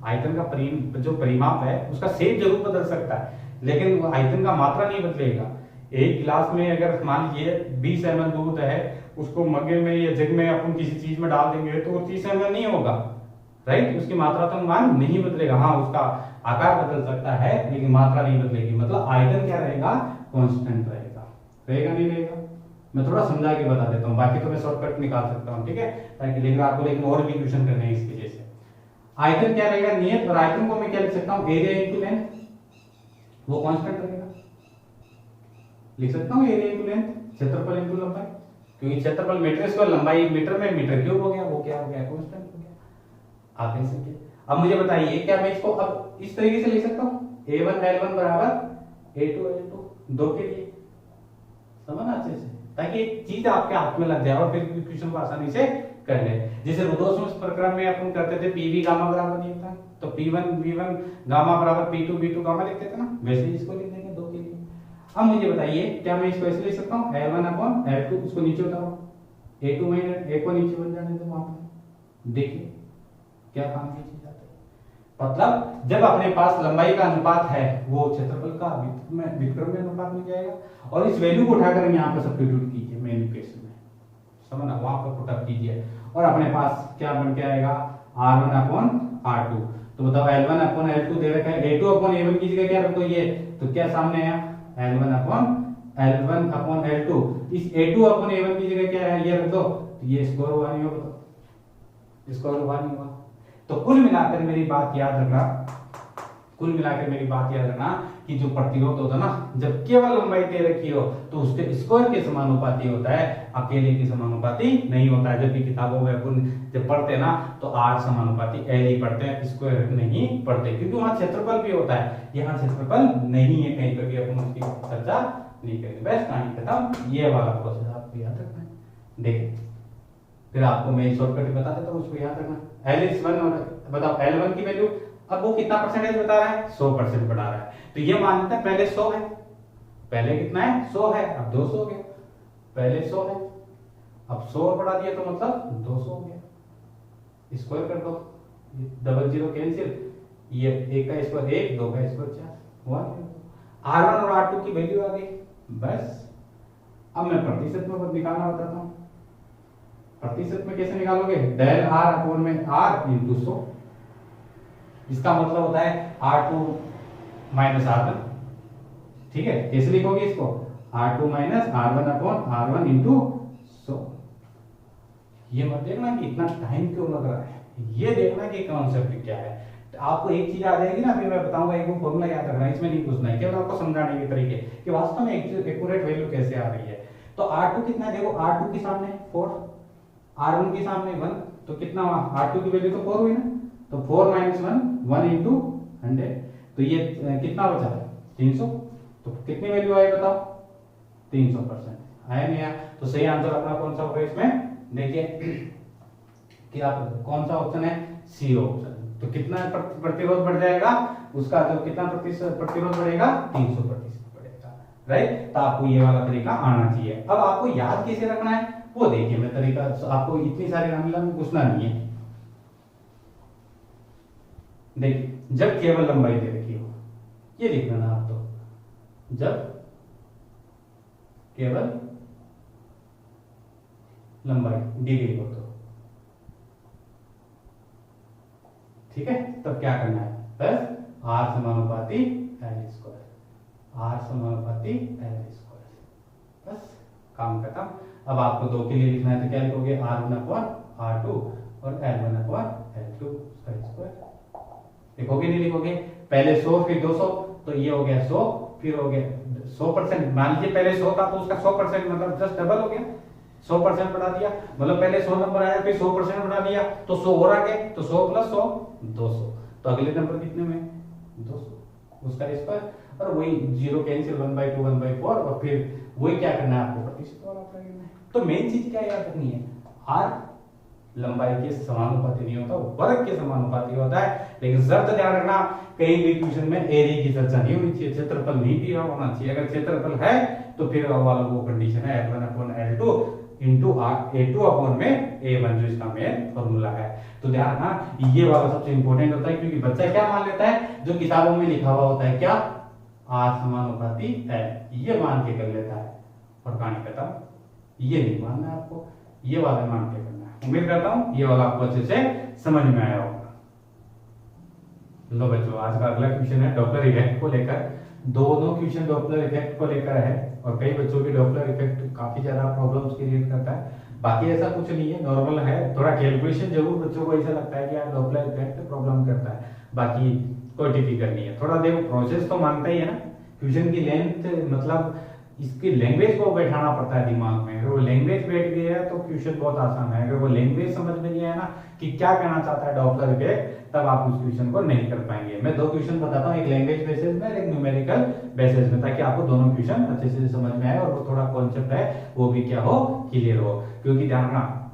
आयतन का जो परिमाप है उसका शेप जरूर बदल सकता है, लेकिन वो आयतन का मात्रा नहीं बदलेगा। एक गिलास में अगर मान लीजिए 20 ml दूध है, उसको मग्गे में या जग में अपन किसी चीज में डाल देंगे तो वो 30 ml नहीं होगा, राइट। उसकी मात्रा तो मान नहीं बदलेगा। हाँ, उसका आकार बदल सकता है लेकिन मात्रा नहीं बदलेगी। मतलब आयतन क्या रहेगा, कांस्टेंट रहेगा। रहेगा नहीं रहेगा? मैं थोड़ा समझा के बता देता हूँ, बाकी तो मैं शॉर्टकट निकाल सकता हूँ, ठीक है, ताकि लेकिन आपको लेकिन और भी क्वेश्चन करने हैं इस वजह से। आयतन क्या रहेगा, नियत, और आयतन को मैं क्या लिख सकता हूँ, एरिया इनटू लेंथ, वो कांस्टेंट रहेगा। लिख सकता हूँ एरिया इनटू लेंथ, क्षेत्रफल इनटू लंबाई, क्योंकि क्षेत्रफल मीटर स्क्वायर, लंबाई मीटर में मीटर क्यूब हो गया, वो क्या हो गया, कांस्टेंट हो गया। आप देख सकते। अब मुझे बताइए, क्या मैं इसको अब इस तरीके से लिख सकता हूँ, a1 L1 बराबर a2 L2, दो के लिए, समझना अच्छे से, ताकि एक चीज आपके हाथ में लग जाए और फिर क्वेश्चन को आसानी से कर ले। जैसे रुडोसमस प्रक्रम में अपन करते थे, पीवी गामा बराबर नहीं होता, तो p1 v1 गामा बराबर p2 v2 गामा लिखते थे ना, वैसे ही इसको लिख देंगे दो के लिए। अब मुझे बताइए, क्या मैं इसको ऐसे लिख सकता हूँ, L1 अपॉन L2, उसको नीचे उतारो, a2 माइनस a को नीचे बन जाने दो, वहां पर देखिए क्या काम की चीज आती है। मतलब जब अपने पास लंबाई का अनुपात है, वो क्षेत्रफल का व्युत्क्रम में अनुपात में जाएगा, और इस वैल्यू को उठाकर यहाँ पर सब्स्टिट्यूट कीजिए मेन इक्वेशन में, समझना, वहां पर पुटअप कीजिए, और अपने पास क्या बन के आएगा, R1 अपॉन R2। तो बताओ L1 अपॉन L2 दे रखा है, A2 अपॉन A1 की जगह क्या रखो ये, तो क्या सामने आया, L1 अपॉन L2, इस A2 अपॉन A1 की जगह क्या है, ये रख दो, तो ये स्क्वायर हुआ नहीं होगा, तो स्क्वायर हुआ नहीं हुआ। तो कुल मिलाकर मेरी बात याद रखना, कुल मिलाकर मेरी बात याद रखना कि जो प्रतिरोध होता है ना, जब केवल लंबाई दे रखी हो तो उसके स्क्वायर के समानुपाती होता है, अकेले के समानुपाती नहीं होता है। जबकि किताबों में अपन जब पढ़ते हैं ना, तो R समानुपाती L ही पढ़ते हैं, स्क्वायर नहीं पढ़ते, क्योंकि वहां क्षेत्रफल भी होता है, यहाँ क्षेत्रफल नहीं है, कहीं पर भी अपन उसकी चर्चा नहीं करेंगे। बस कहानी खत्म। ये वाला प्रोसेस आपको याद रखना है। देखिए, फिर आपको मैं शॉर्टकट बता देता हूँ, उसको याद रखना। L1 और बताओ L1 की वैल्यू, अब वो कितना परसेंटेज बता रहा है, 100% बता रहा है, तो ये मान लेते हैं पहले 100 है, पहले कितना है, 100 है, अब 200 हो गया, पहले 100 है, अब 100 और बढ़ा दिया तो मतलब 200 हो गया। स्क्वायर कर दो, डबल जीरो कैंसिल, ये एक का स्क्वायर 1, दो का स्क्वायर 4 हुआ। R1 और R2 की वैल्यू आ गई। बस अब मैं प्रतिशत में निकालना बताता हूँ। प्रतिशत में कैसे निकालोगे, डेल R अपॉन में R इंटू 100, इसका मतलब होता है R2 माइनस R1, ठीक है। कैसे लिखोगे इसको, R2 minus R1 upon R1 into 100। ये मत देखना कि इतना टाइम क्यों लग रहा है, ये देखना कि कॉन्सेप्ट क्या है। तो आपको एक चीज आ जाएगी ना, फिर मैं बताऊंगा, एक वो फॉर्मूला याद रखना, इसमें नहीं पूछना है, केवल आपको समझाने के तरीके कि वास्तव में एक्यूरेट वैल्यू कैसे आ रही है। तो R2 कितना है, देखो R2 के सामने 4, R1 के सामने 1, तो कितना हुआ, R2 की वैल्यू तो 4 हुई ना, तो 4 माइनस 1 इंटू 100, तो ये कितना बचा, 300। तो कितनी वैल्यू आई बताओ, 300%। आया नहीं आया? तो सही आंसर अपना कौन सा होगा इसमें, देखिए कि आप कौन सा ऑप्शन है, सी ऑप्शन। तो कितना प्रतिरोध बढ़ जाएगा, उसका जो कितना प्रतिरोध बढ़ेगा, 300% बढ़ेगा, राइट। तो आपको ये वाला तरीका आना चाहिए। अब आपको याद कैसे रखना है वो देखिए, मैं तरीका, आपको इतनी सारी रामलीला में घुसना नहीं है। देखिए, जब केवल लंबाई दे रखी हो, ये लिख लेना आप, तो जब केवल लंबाई दी गई हो तो, ठीक है, तब क्या करना है, बस R समानुपाती L स्क्वायर, R समानुपाती L स्क्वायर, बस काम खत्म। अब आपको दो के लिए लिखना है तो क्या लिखोगे, R1 अपॉन R2 और L1 अपॉन L2 का स्क्वायर। लिखोगे नहीं लिखोगे, पहले 100 फिर 200, तो ये हो गया 100, फिर हो गया 100%। मान लीजिए पहले 100 था तो उसका 100% मतलब जस्ट डबल हो गया, 100% बढ़ा दिया, मतलब पहले 100 नंबर आया फिर 100% बढ़ा दिया तो 100 और आ गए, तो 100 प्लस 100 200, तो अगले नंबर कितने में, 200, उसका स्क्वायर, और वही जीरो कैंसिल 1/2 1/4, और फिर वही क्या करना है आपको, प्रतिशत वाला करना है। तो मेन चीज क्या याद रखनी है, R लंबाई के समानुपाती नहीं होता, वर्ग के समानुपाती होता है। लेकिन शर्त ध्यान रखना, कहीं भी क्वेश्चन में एरिया की चर्चा नहीं होनी चाहिए, क्षेत्रफल नहीं दिया होना चाहिए। अगर क्षेत्रफल है तो फिर वाला वो कंडीशन है L1/L2 इंटू A2 अपॉन में A1 जो इसका मेन फॉर्मूला है। तो ध्यान रखना ये वाला सबसे इंपॉर्टेंट होता है, क्योंकि बच्चा क्या मान लेता है जो किताबों में लिखा हुआ होता है, क्या R समानुपाती L, ये मान के कर लेता है और कहानी खत्म। ये नहीं मानना है आपको, ये वाला मान के करना है। उम्मीद करता हूं ये वाला आपको अच्छे से समझ में आया होगा। लो बच्चों, आज का अगला क्वेश्चन है डॉपलर इफेक्ट को लेकर। दोनों क्वेश्चन डॉपलर इफेक्ट को लेकर है और कई बच्चों के डॉपलर इफेक्ट काफी ज्यादा प्रॉब्लम्स क्रिएट करता है। बाकी ऐसा कुछ नहीं है, नॉर्मल है। थोड़ा कैलकुलेशन जरूर बच्चों को ऐसा लगता है कि यार डॉपलर इफेक्ट प्रॉब्लम करता है, बाकी कोई डिफिकल्ट नहीं है। थोड़ा देखो प्रोसेस तो मानता ही है ना, क्वेश्चन की लेंथ मतलब इसकी लैंग्वेज को बैठाना पड़ता है दिमाग में। अगर वो लैंग्वेज बैठ गई है तो क्वेश्चन बहुत आसान है। अगर वो लैंग्वेज समझ में नहीं आया ना कि क्या कहना चाहता है डॉपलर इफेक्ट, तब आप उस क्वेश्चन को नहीं कर पाएंगे। मैं दो क्वेश्चन बताता हूँ, एक लैंग्वेज बेसिस में एक न्यूमेरिकल बेसिस में, ताकि आपको दोनों क्वेश्चन अच्छे से समझ में आए और वो थोड़ा कॉन्सेप्ट है वो भी क्या हो, क्लियर हो। क्योंकि ध्यान रखना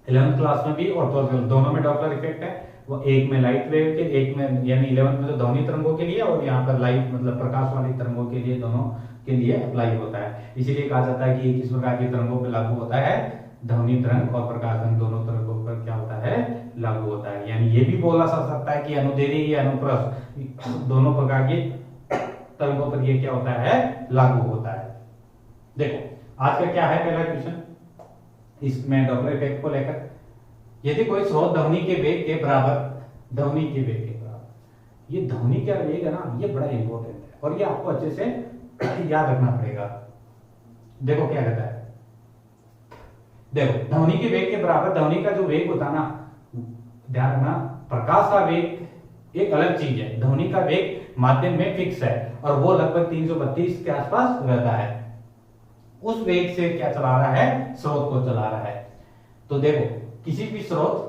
11th क्लास में भी और 12th दोनों में डॉपलर इफेक्ट है। वो एक में लाइट वेव के, एक में यानी 11th में तो ध्वनि तरंगों के लिए और यहाँ पर लाइट मतलब प्रकाश वाली तरंगों के लिए, दोनों के लिए अप्लाई होता है। इसीलिए कहा जाता है कि किस प्रकार की तरंगों पर लागू होता है, ध्वनि तरंग और प्रकाश तरंग दोनों तरंगों पर क्या होता है, लागू होता है। यानी ये भी बोला जा सकता है कि अनुदैर्घ्य या अनुप्रस्थ दोनों प्रकार की तरंगों पर ये क्या होता है, लागू होता है। देखो आज का क्या है पहला क्वेश्चन इसमें डॉपलर इफेक्ट को लेकर। यदि कोई स्रोत ध्वनि के वेग के बराबर, ध्वनि के वेग के बराबर, ये ध्वनि का वेग है ना, ये बड़ा इंपॉर्टेंट है और ये आपको अच्छे से याद रखना पड़ेगा। देखो क्या कहता है, देखो ध्वनि के वेग के बराबर, ध्वनि का जो वेग होता है ना, ध्यान रखना प्रकाश का वेग एक अलग चीज है, ध्वनि का वेग माध्यम में फिक्स है और वो लगभग 332 के आसपास रहता है। उस वेग से क्या चला रहा है, स्रोत को चला रहा है। तो देखो किसी भी स्रोत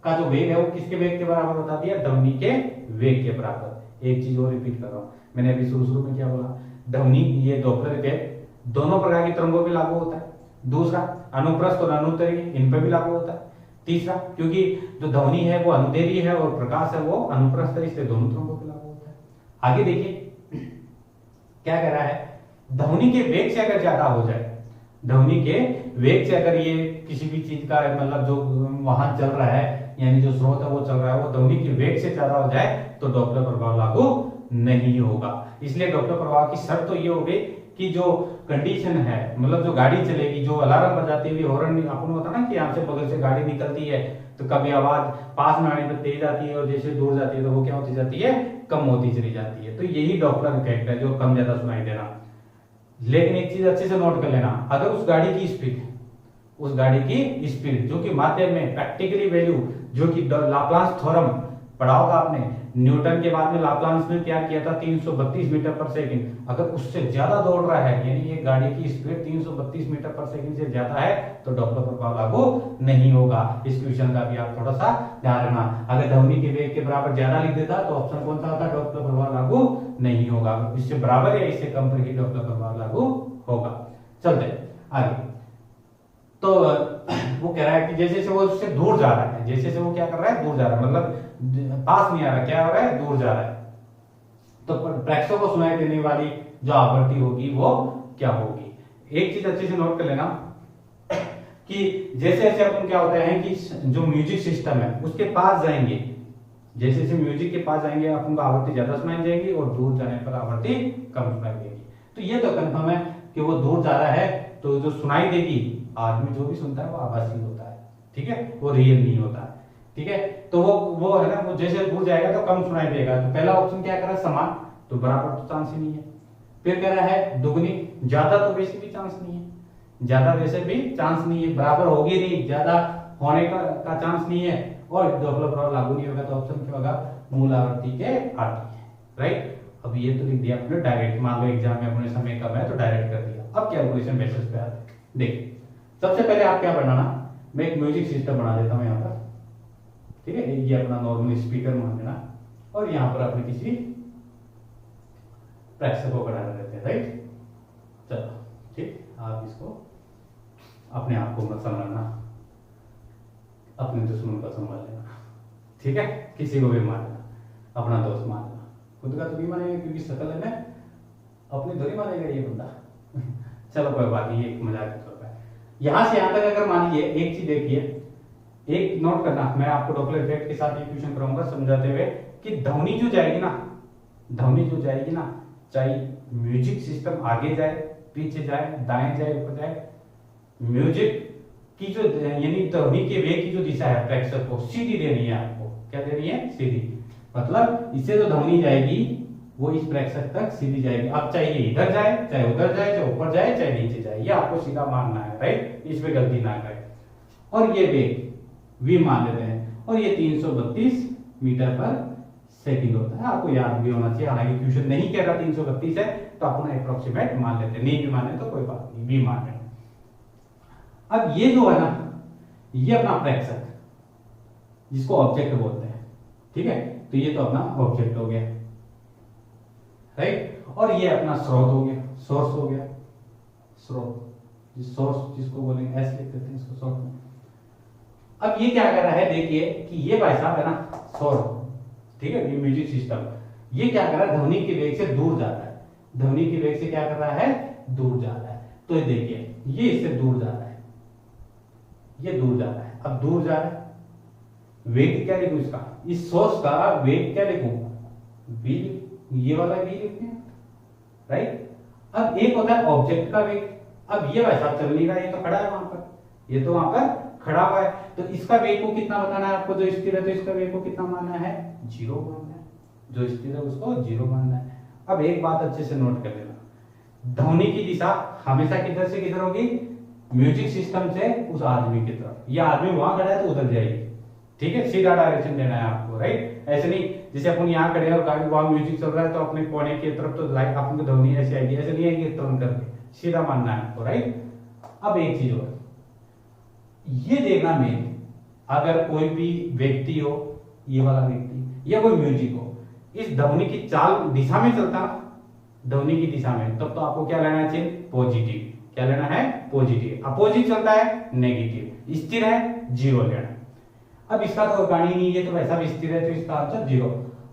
का जो वेग है वो किसके वेग के बराबर बता दिया, ध्वनि के वेग के बराबर। एक चीज और रिपीट कर रहा हूं, मैंने अभी शुरू में क्या बोला, ध्वनि ये डॉपलर इफेक्ट दोनों प्रकार की तरंगों पे लागू होता है। दूसरा अनुप्रस्थ और अनुदैर्घ्य इन पे भी लागू होता है। तीसरा क्योंकि जो ध्वनि है वो अनुदैर्घ्य है और प्रकाश है वो अनुप्रस्थ है, इसलिए दोनों तरंगों पे लागू होता है। आगे देखिए क्या कह रहा है, ध्वनि के वेग से अगर ज्यादा हो जाए, ध्वनि के वेग से अगर ये किसी भी चीज का मतलब जो वहां चल रहा है यानी जो स्रोत है वो चल रहा है वो ध्वनि के वेग से ज्यादा हो जाए तो डॉपलर प्रभाव लागू नहीं होगा। इसलिए डॉपलर प्रभाव की शर्त तो ये हो गई कि जो कंडीशन है मतलब जो गाड़ी चलेगी, जो अलार्म बजाती हुई हॉर्न आपको होता है ना कि यहाँ से बगल से गाड़ी निकलती है तो कभी आवाज पास में आने पर तेज आती है और जैसे दूर जाती है तो वो क्या होती जाती है, कम होती चली जाती है। तो यही डॉपलर इफेक्ट है, जो कम ज्यादा सुनाई देना। लेकिन एक चीज अच्छे से नोट कर लेना, अगर उस गाड़ी की स्पीड, उस गाड़ी की स्पीड जो कि माध्यम में प्रैक्टिकली वैल्यू जो कि लाप्लास थ्योरम पढ़ा होगा आपने, न्यूटन के बाद में लाप्लास ने तैयार किया था 332 मीटर पर सेकंड। अगर उससे ज्यादा दौड़ रहा है यानी ये गाड़ी की स्पीड 332 मीटर पर सेकंड से ज्यादा है तो डॉपलर प्रभाव लागू नहीं होगा। इस क्वेश्चन का भी आप थोड़ा सा ध्यान रखना। अगर ध्वनि के वेग के बराबर ज्यादा लिख देता तो ऑप्शन कौन सा होता, डॉपलर प्रभाव लागू नहीं होगा। इससे बराबर या इससे कम पर ही डॉपलर प्रभाव लागू होगा। चलते आगे। तो वो कह रहा है कि जैसे जैसे वो उससे दूर जा रहा है, जैसे जैसे वो क्या कर रहा है, दूर जा रहा है, मतलब पास नहीं आ रहा, क्या हो रहा है, दूर जा रहा है, तो प्रेक्षकों को सुनाई देने वाली जो आवृत्ति होगी वो क्या होगी। एक चीज अच्छे से नोट कर लेना कि जैसे जैसे अपन क्या होता है कि जो म्यूजिक सिस्टम है उसके पास जाएंगे, जैसे जैसे म्यूजिक के पास जाएंगे अपन को आवृत्ति ज्यादा सुनाई देगी और दूर जाने पर आवृत्ति कम सुनाई देगी। तो ये तो कंफर्म है कि वो दूर जा रहा है तो जो सुनाई देगी आदमी जो भी सुनता है वो आभासी होता है, ठीक है, वो रियल नहीं होता है, ठीक है। तो वो है ना, वो जैसे दूर जाएगा तो कम सुनाई देगा। तो पहला ऑप्शन क्या कर रहा है, समान, तो बराबर तो चांस ही नहीं है। फिर कह रहा है दुगनी, ज्यादा तो वैसे भी चांस नहीं है, ज्यादा वैसे भी चांस नहीं है, बराबर होगी नहीं, ज्यादा होने का चांस नहीं है और डॉपलर प्रभाव लागू नहीं होगा। तो ऑप्शन क्या होगा, मूल आवृत्ति के आती है, राइट। अब ये तो लिख दिया आपने डायरेक्ट, मान लो एग्जाम में अपने समय कम है तो डायरेक्ट कर दिया। अब कैलकुलेशन बेसिस पे आते हैं। देखिए सबसे पहले आप क्या बनाना, मैं एक म्यूजिक सिस्टम बना देता हूं यहाँ पर, ठीक है। ये अपना नॉर्मल स्पीकर मान लेना और यहाँ पर अपने किसी प्रेक्षक को बढ़ा देते हैं, राइट। चलो ठीक, आप इसको अपने आप को मत संभालना, अपने दुश्मन को संभाल लेना, ठीक है। किसी को भी मान लेना, अपना दोस्त मान लेना, खुद का तो नहीं मानेगा क्योंकि शकल है में अपनी धोरी मानेगा ये बंदा चलो कोई बात नहीं, एक मजाक के तौर पर। यहां से यहां तक अगर मान लीजिए, एक चीज देखिए, एक नोट करना, मैं आपको डॉपलर इफेक्ट के साथ इक्वेशन कराऊंगा समझाते हुए कि ध्वनि जो जाएगी ना, ध्वनि जो जाएगी ना, चाहे म्यूजिक सिस्टम आगे जाए, पीछे जाए, दाएं जाए, ऊपर जाए, म्यूजिक की जो यानी ध्वनि के वेग की जो दिशा है प्रेक्षक को सीधी देनी है आपको। क्या देनी है? सीधी। मतलब इससे जो ध्वनि जाएगी वो इस प्रेक्षक तक सीधी जाएगी। अब चाहे ये इधर जाए, चाहे उधर जाए, चाहे ऊपर जाए, चाहे नीचे जाए, ये आपको सीधा मानना है, राइट? इसमें गलती ना करें। और ये वेग v मान लेते हैं, और ये 332 मीटर पर सेकंड होता है। आपको याद भी होना चाहिए, हालांकि क्वेश्चन नहीं कह रहा 332 है, तो अपना अप्रोक्सीमेट मान लेते हैं, नहीं भी माने तो कोई बात नहीं, v मान लें। अब ये जो है ना, ये अपना प्रेक्षक जिसको ऑब्जेक्ट बोलते हैं, ठीक है? तो ये तो अपना ऑब्जेक्ट हो गया, राइट? और ये अपना स्रोत हो गया, सोर्स हो गया, स्रोत, सोर्स जिसको बोलेंगे, ऐसे लिख देते हैं इसको, सोर्स। अब ये क्या कर रहा है, देखिए कि ये भाई साहब है ना सोर्स, ठीक है, ये म्यूजिक सिस्टम, ये क्या कर रहा है, ध्वनि के वेग से दूर जा रहा है। ध्वनि के वेग से क्या कर रहा है? दूर जा रहा है। तो ये देखिए, ये इससे दूर जा रहा है, ये दूर जा रहा है। अब दूर जा रहा है, वेग क्या लिखूं इसका, इस सोर्स का वेग क्या लिखूं? v, ये वाला v लिखते हैं, राइट? अब एक होता है ऑब्जेक्ट का वेग। अब ये भाई साहब चल नहीं रहा, ये तो खड़ा है वहां पर, ये तो वहां पर खड़ा हुआ है, तो इसका वेग को कितना बताना है आपको? जो स्थिर है तो इसका वेग को कितना मानना है? 0 मानना है। जो स्थिर है उसको 0 मानना है। अब एक बात अच्छे से नोट कर लेना, ध्वनि की दिशा हमेशा किधर से किधर होगी? म्यूजिक सिस्टम से उस आदमी की तरफ। ये आदमी वहां खड़ा है तो उधर जाएगी, ठीक है? सीधा डायरेक्शन देना है आपको, राइट? ऐसे नहीं जैसे अपन यहाँ खड़े हैं और गाड़ी वहां म्यूजिक चल रहा है तो अपने कोने की तरफ तो लाइट आपको ध्वनि ऐसे आएगी, ऐसे नहीं आएगी, टर्न करके सीधा मानना है आपको, राइट? अब एक चीज और ये देखना मेन, अगर कोई भी व्यक्ति हो, ये वाला व्यक्ति या कोई म्यूजिक हो, इस ध्वनि की चाल दिशा में चलता, ध्वनि की दिशा में, तब तो आपको क्या लेना चाहिए? पॉजिटिव। क्या लेना है? पॉजिटिव। अपोजिट चलता है नेगेटिव, स्थिर है 0 लेना। अब इसका तो गाड़ी नहीं, ये तो वैसा भी स्थिर है, तो इसका आंसर 0।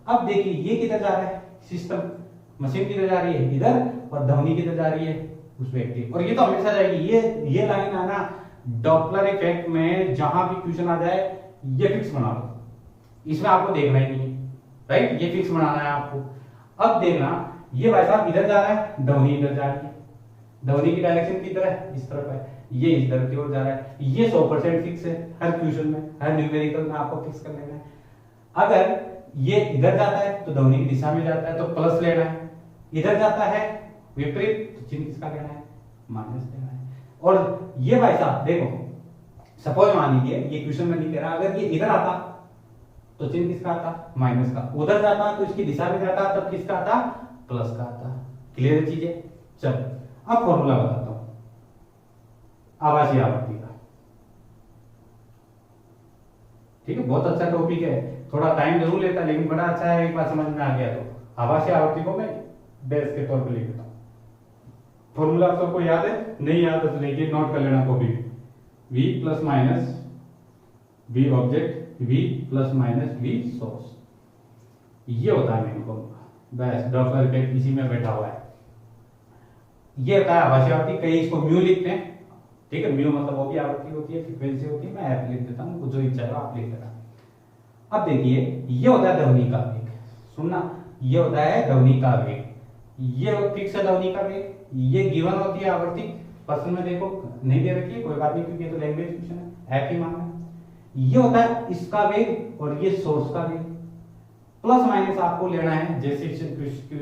अब देखिए ये किधर जा रहा है, सिस्टम, मशीन किधर जा रही है? इधर, और ध्वनि किधर जा रही है? उस व्यक्ति। और ये तो हमेशा जाएगी, ये लाइन आना डॉपलर इफेक्ट में जहां भी क्वेश्चन आ जाए ये फिक्स बना लो, इसमें आपको देखना ही नहीं, राइट? ये फिक्स बनाना है आपको। अब देखना, ये भाई साहब इधर जा रहा है, ध्वनि इधर जा रही है, ध्वनि की डायरेक्शन किधर है? इस तरफ है, ये इस तरफ की ओर जा रहा है। ये 100% फिक्स है, हर क्वेश्चन में, हर न्यूमेरिकल में आपको फिक्स कर लेना है। अगर ये इधर जाता है तो ध्वनि की दिशा में जाता है तो प्लस लेना है, इधर जाता है विपरीत तो चिन्ह किसका लेना है? माइनस लेना है। और ये भाई साहब देखो, सपोज मान लीजिए, ये क्वेश्चन में नहीं कह रहा, अगर ये इधर आता तो चिन्ह किसका आता? माइनस का। उधर जाता तो इसकी दिशा में जाता, तब किसका आता? प्लस का आता। क्लियर चीजें? चल अब फॉर्मूला बताता हूं आवासीय आवृत्ति का, ठीक है? बहुत अच्छा टॉपिक है, थोड़ा टाइम जरूर लेता है लेकिन बड़ा अच्छा है, एक बार समझ में आ गया तो। आवासीय आवृत्ति को मैं बेस के तौर पर लिख देता हूं। फॉर्मूला आप सबको याद है? नहीं याद है तो देखिए, नोट कर लेना copy. v plus minus v object, v plus minus v source, ये होता है मेन फॉर्मूला। बस डॉपलर इफेक्ट इसी में बैठा हुआ है। ये होता है आवासीय आवृत्ति, कई इसको म्यू लिखते हैं, ठीक है? म्यू मतलब वो भी आवृत्ति होती है, फ्रीक्वेंसी होती है, मैं एफ लिख देता हूँ, जो इच्छा है आप लिख लेना। अब देखिए, ये होता है ध्वनि का वेग, सुनना, ये होता है ध्वनि का वेग, ये फिक्स है ध्वनि का वेग, ये गिवन होती है आवृत्ति। प्रश्न में देखो नहीं दे रखी है, कोई बात नहीं, क्योंकि ये तो लैंग्वेज क्वेश्चन है, एफ ही मानना है। ये होता है इसका वेग और ये सोर्स का वेग। प्लस माइनस आपको लेना है जैसे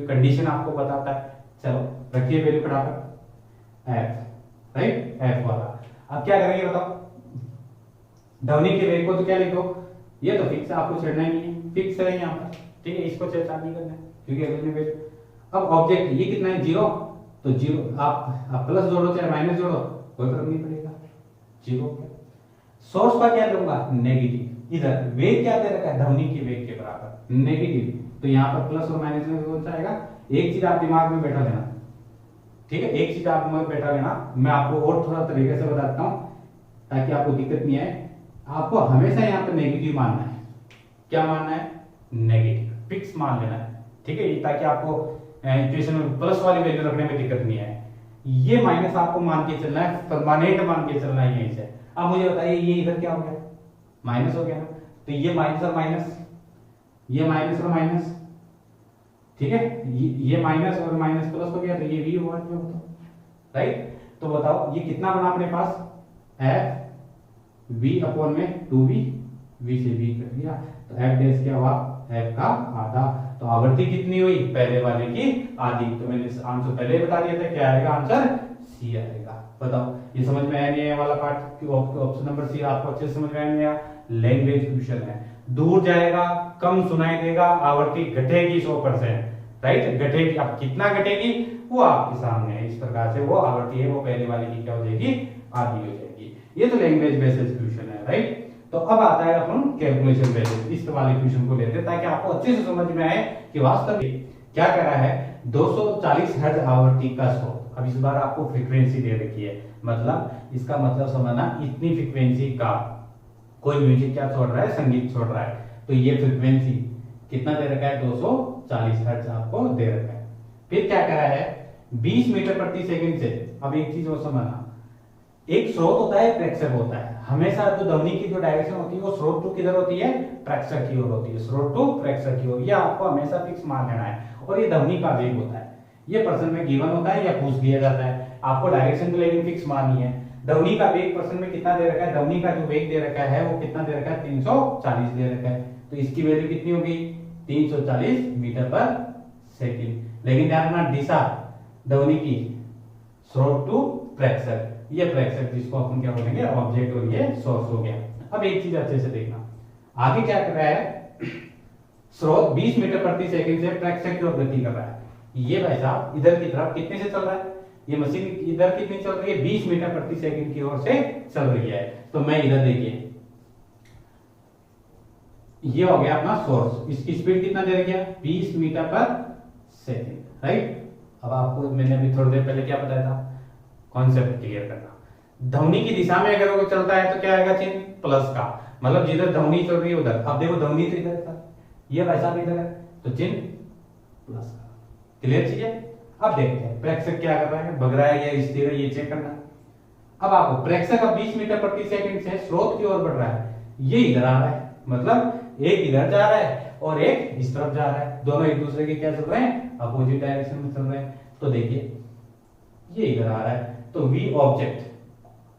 कंडीशन आपको बताता है। चलो रखिए वैल्यू बढ़ाकर एफ, राइट? एफ वाला। अब क्या करेंगे बताओ, ध्वनि के वेग को तो क्या लिखो, ये तो फिक्स है, आपको छेड़ना ही नहीं है, फिक्स है यहाँ पर, ठीक है? इसको छेड़छाड़ नहीं करना है क्योंकि अगले में वेग। अब ऑब्जेक्ट ये कितना है? 0, तो 0 आप प्लस जोड़ो चाहे माइनस जोड़ो कोई फर्क नहीं पड़ेगा, 0। सोर्स का क्या लूंगा? नेगेटिव। इधर वेग क्या दे रखा है? ध्वनि के वेग के बराबर नेगेटिव, तो यहाँ पर प्लस और माइनस में कौन सा आएगा? एक चीज आप दिमाग में बैठा लेना, ठीक है? एक चीज आप दिमाग में बैठा लेना, मैं आपको और थोड़ा तरीके से बताता हूँ ताकि आपको दिक्कत नहीं आए। आपको हमेशा यहाँ पर नेगेटिव मानना है। क्या मानना है? नेगेटिव, फिक्स मान लेना है, ठीक है? ताकि आपको इक्वेशन में प्लस वाली वैल्यू रखने में दिक्कत नहीं आए। ये माइनस आपको मान के चलना है, परमानेंट मान के चलना है यहीं से। अब मुझे बताइए ये इधर क्या हो गया, माइनस हो गया ना, तो ये माइनस और माइनस, ये माइनस और माइनस, ठीक है, ये माइनस और माइनस प्लस हो गया, तो ये भी हुआ जो होता, राइट। तो बताओ ये कितना बना अपने पास, एफ वी अपॉन में 2v, v से v कट गया, तो एफ डैश क्या हुआ, एफ का आधा। तो आवृत्ति कितनी हुई, पहले वाले की आधी। तो मैंने आंसर पहले ही बता दिया था, क्या आएगा आंसर, सी आएगा। बताओ ये समझ में आया नहीं है वाला पार्ट, ऑप्शन नंबर सी आपको अच्छे से समझ में आया नहीं आया। लैंग्वेज क्वेश्चन है, दूर जाएगा, कम सुनाई देगा, आवृत्ति घटेगी 100%, राइट, घटेगी। अब कितना घटेगी वो आपके सामने है, इस प्रकार से वो आवृत्ति है वो पहले वाले की क्या हो जाएगी, आधी हो जाएगी। ये तो लैंग्वेज बेस्ड क्वेश्चन है, राइट। तो अब आता है अपन कैलकुलेशन बेस्ड, इस वाले क्वेश्चन को लेते हैं ताकि आपको अच्छे से समझ में आए कि वास्तव में क्या कर रहा है। 240 हर्ट्ज आवृत्ति का स्रोत, अब इस बार आपको फ्रीक्वेंसी दे रखी है, मतलब इसका मतलब समझना इतनी फ्रीक्वेंसी का कोई म्यूजिक क्या छोड़ रहा है, संगीत छोड़ रहा है, तो ये फ्रीक्वेंसी कितना दे रखा है, 240 हर्ट्ज आपको दे रखा है। फिर क्या करा है, 20 मीटर प्रति सेकंड से। अब एक चीज और समझना, एक स्रोत होता है, प्रेक्षक होता है, हमेशा जो ध्वनि की जो डायरेक्शन होती है वो स्रोत टू किधर होती है, प्रेक्षक की ओर होती है, स्रोत टू प्रेक्षक की ओर, ये आपको हमेशा फिक्स मान लेना है। और ये ध्वनि का वेग होता है, ये पर्सन में गिवन होता है या पूछ दिया जाता है, आपको डायरेक्शन तो लेकिन फिक्स माननी है। ध्वनि का वेग पर्सन में कितना दे रखा है, ध्वनि का जो वेग दे रखा है वो कितना दे रखा है, 340 दे रखा है, तो इसकी वैल्यू कितनी होगी, 340 मीटर पर सेकंड। लेकिन ध्यान रखना दिशा ध्वनि की स्रोत टू प्रेक्षक, ये प्रेक्षक जिसको अपन क्या बोलेंगे, ऑब्जेक्ट, और ये सोर्स हो गया। अब एक चीज अच्छे से देखना, आगे क्या कर रहा है, स्रोत 20 मीटर प्रति सेकंड से प्रेक्षक की ओर गति कर रहा है। ये भाई साहब इधर की तरफ कितने से चल रहा है, ये मशीन इधर कितनी चल रही है, 20 मीटर प्रति सेकंड की ओर से चल रही है। तो मैं इधर देखिए, ये हो गया अपना सोर्स, इसकी स्पीड कितना दे रखी है, 20 मीटर पर सेकंड, राइट। अब आपको मैंने अभी थोड़ी देर पहले क्या बताया था, कॉन्सेप्ट क्लियर करना। ध्वनि की दिशा में अगर वो चलता है तो क्या आएगा चिन्ह, प्लस का, मतलब जिधर ध्वनि चल रही है उधर। अब देखो ध्वनि तो इधर था, ये भाई साहब इधर है, तो चिन्ह प्लस का। क्लियर चीज है। अब देखते हैं प्रेक्षक क्या कर रहा है, भग रहा है या स्थिर है, ये चेक करना। अब आपको प्रेक्षक अब 20 मीटर प्रति सेकंड से स्रोत की ओर बढ़ रहा है, ये इधर आ रहा है, मतलब एक इधर जा रहा है और एक इस तरफ जा रहा है, दोनों एक दूसरे के क्या चल रहे हैं, अपोजिट डायरेक्शन में चल रहे हैं। तो देखिए ये इधर आ रहा है, तो v ऑब्जेक्ट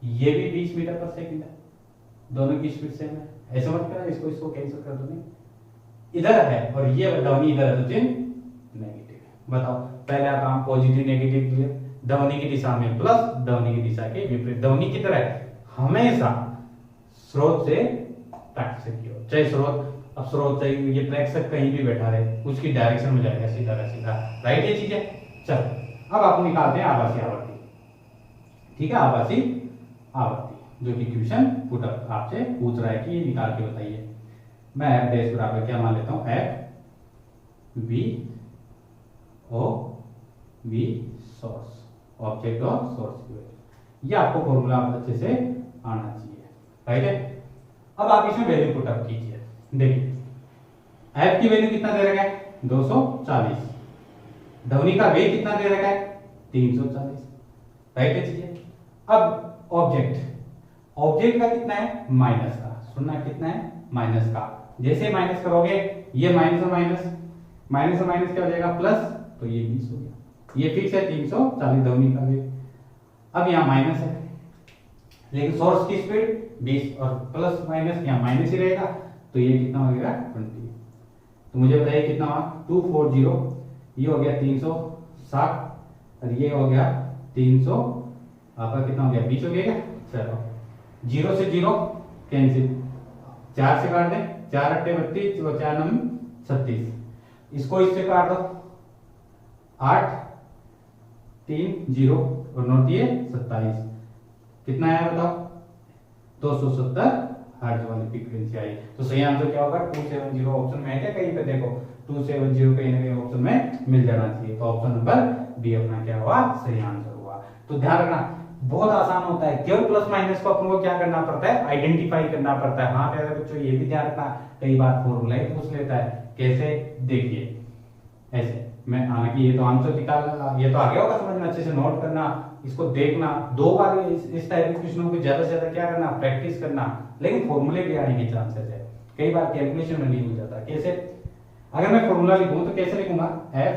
ये भी 20 मीटर पर सेकंड है, दोनों की स्पीड सेम है, ऐसा मत करना, इसको कैंसिल कर दो, नहीं इधर है और ये ध्वनि इधर है, तो चिन्ह नेगेटिव है। बताओ पहले आप काम पॉजिटिव नेगेटिव क्लियर, ध्वनि की दिशा में प्लस, ध्वनि की दिशा के विपरीत। ध्वनि की तरह हमेशा स्रोत से प्रेक्षक की ओर, चाहे स्रोत, अब स्रोत चाहे ये प्रेक्षक कहीं भी बैठा रहे उसकी डायरेक्शन में जाएगा सीधा सीधा, राइट। ये चीज है। चलो अब आप निकालते हैं आभासी आवृत्ति, ठीक है, आभासी आवृत्ति जो कि क्वेश्चन पुट अप आपसे पूछ रहा है कि ये निकाल के बताइए। मैं एफ डैश बराबर क्या मान लेता हूं, F V O V source, object और सोर्स की वैल्यू, ये आपको फॉर्मूला अच्छे से आना चाहिए, राइट है। अब आप इसमें वैल्यू पुट अप कीजिए, देखिए एफ की वैल्यू कितना दे रखा है, 240, ध्वनि का वेग कितना दे रखा है, 340, राइट है चीजें। अब ऑब्जेक्ट का कितना है, माइनस का, सुनना कितना है, माइनस का। जैसे माइनस करोगे ये माइनस और माइनस क्या हो जाएगा, प्लस, तो ये 20 हो गया, ये फिक्स है 340 ध्वनि का वेग। अब यहाँ माइनस है लेकिन सोर्स की स्पीड 20 और प्लस माइनस यहाँ माइनस ही रहेगा, तो ये कितना हो गया 20। तो मुझे बताइए कितना हुआ, 240, ये हो गया 360 और ये हो गया 300, आपका कितना हो गया 20 हो गया। चलो 0 से 0 कैंसिल, 4 से काट दें, 4 अट्ठे 32 और 4 9 36, इसको इससे काट दो, 8 3 0 और 9 दिए 27, कितना आया बताओ, 270 हर्ट्ज वाली फ्रीक्वेंसी आई। तो सही आंसर क्या होगा, 270 ऑप्शन में है क्या, कहीं पे देखो 270 कहीं ना कहीं ऑप्शन में मिल जाना चाहिए, तो ऑप्शन नंबर बी अपना क्या हुआ, सही आंसर हुआ। तो ध्यान रखना बहुत आसान होता है, केवल प्लस माइनस को अपन को क्या करना पड़ता है, आइडेंटिफाई करना पड़ता है। हाँ प्यारे बच्चों ये भी ध्यान रखना, कई बार फॉर्मूला ही पूछ लेता है, कैसे, देखिए ऐसे मैं, हालांकि ये तो आंसर निकाल, ये तो आ गया होगा समझ में, अच्छे से नोट करना, इसको देखना, 2 बार इस टाइप के क्वेश्चनों को ज्यादा से ज्यादा क्या करना, प्रैक्टिस करना, लेकिन फॉर्मूले के आने के चांसेस है, कई बार कैलकुलेशन में नहीं हो जाता। कैसे, अगर मैं फॉर्मूला लिखूं तो कैसे लिखूंगा, एफ,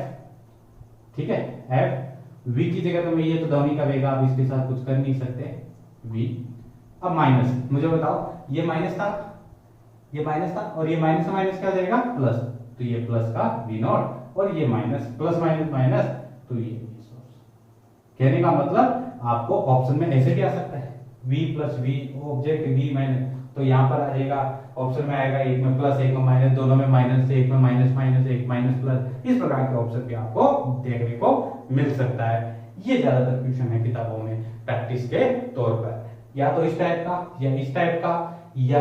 ठीक है, एफ वी की जगह तो मैं ये तो ध्वनि का वेग, आप इसके साथ कुछ कर नहीं सकते, वी। अब माइनस, मुझे बताओ ये माइनस था, ये माइनस था, और ये माइनस माइनस क्या हो जाएगा, प्लस, तो ये प्लस का वी नॉट, और ये माइनस प्लस माइनस माइनस, तो ये वी सोर्स। कहने का मतलब आपको ऑप्शन में ऐसे भी आ सकता है, v plus v object v minus, तो यहाँ पर आ जाएगा ऑप्शन में आएगा एक में प्लस एक में माइनस, दोनों में माइनस, एक में माइनस माइनस एक माइनस प्लस, इस प्रकार के ऑप्शन भी आपको देखने को मिल सकता है। ये ज्यादातर क्वेश्चन है किताबों में प्रैक्टिस के तौर पर, या तो इस टाइप का या इस टाइप का, या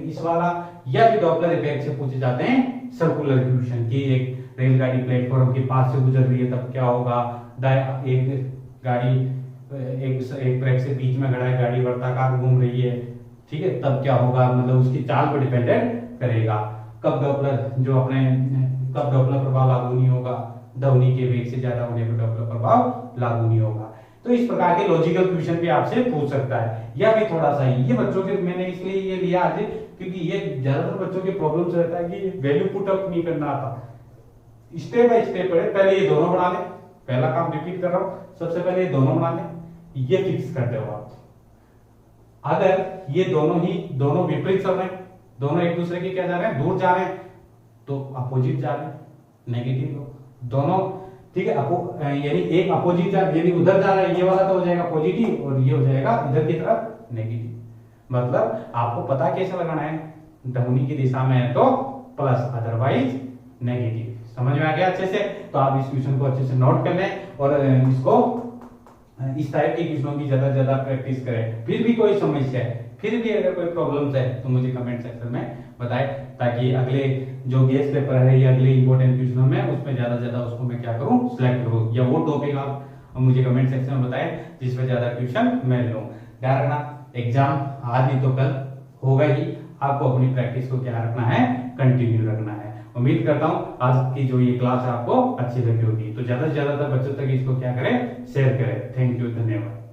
इस वाला, या फिर डॉपलर इफेक्ट से पूछे जाते हैं सर्कुलर क्वेश्चन की, एक रेलगाड़ी प्लेटफॉर्म के पास से गुजर रही है तब क्या होगा, एक गाड़ी एक ट्रैक से बीच में खड़ा है, गाड़ी वर्ताकार घूम रही है, ठीक है, तब क्या होगा, मतलब उसकी चाल पर डिपेंडेंट करेगा। कब डॉपलर प्रभाव लागू नहीं होगा, ध्वनि के वेग से ज्यादा होने पर डॉपलर प्रभाव लागू नहीं होगा। तो इस प्रकार के लॉजिकल क्वेश्चन भी आपसे पूछ सकता है। या फिर थोड़ा सा ये बच्चों के, मैंने इसलिए ये लिया आज क्योंकि ये ज्यादातर बच्चों के प्रॉब्लम्स रहता है कि वैल्यू पुट अप नहीं करना आता, स्टेप बाय स्टेप पढ़े, पहले ये दोनों बना ले, पहला काम रिपीट कर रहा हूं, सबसे पहले ये दोनों बना ले, ये फिक्स कर दो आप। अगर ये दोनों विपरीत चल रहे हैं, दोनों एक दूसरे के क्या जा रहे हैं, दूर जा रहे हैं, तो अपोजिट जा रहे हैं, नेगेटिव लो दोनों, ठीक है, यानी एक अपोजिट जा, यानी उधर जा रहा है, ये वाला तो हो जाएगा पॉजिटिव और ये हो जाएगा इधर की तरफ नेगेटिव। मतलब आपको पता कैसे लगाना है, ध्वनि की दिशा में है तो प्लस, अदरवाइज नेगेटिव। समझ में आ गया अच्छे से? तो आप इस क्वेश्चन को अच्छे से नोट कर लें और इसको इस टाइप के क्वेश्चनों की ज्यादा से ज्यादा प्रैक्टिस करें। फिर भी कोई समस्या है, फिर भी अगर कोई प्रॉब्लम्स है तो मुझे कमेंट सेक्शन में बताएं, ताकि अगले जो गेस्ट पेपर है या अगले इंपॉर्टेंट क्वेश्चनों में उसमें ज्यादा से ज्यादा उसको मैं क्या करूं, सिलेक्ट करूं, या वो टॉपिक आप मुझे कमेंट सेक्शन में बताएं जिसमें ज्यादा क्वेश्चन मैं लूं। ध्यान रखना, एग्जाम आज नहीं तो कल होगा ही, आपको अपनी प्रैक्टिस को क्या रखना है, कंटिन्यू रखना है। उम्मीद करता हूं आज की जो ये क्लास है आपको अच्छी लगी होगी, तो ज्यादा से ज्यादा बच्चों तक इसको क्या करें, शेयर करें। थैंक यू, धन्यवाद।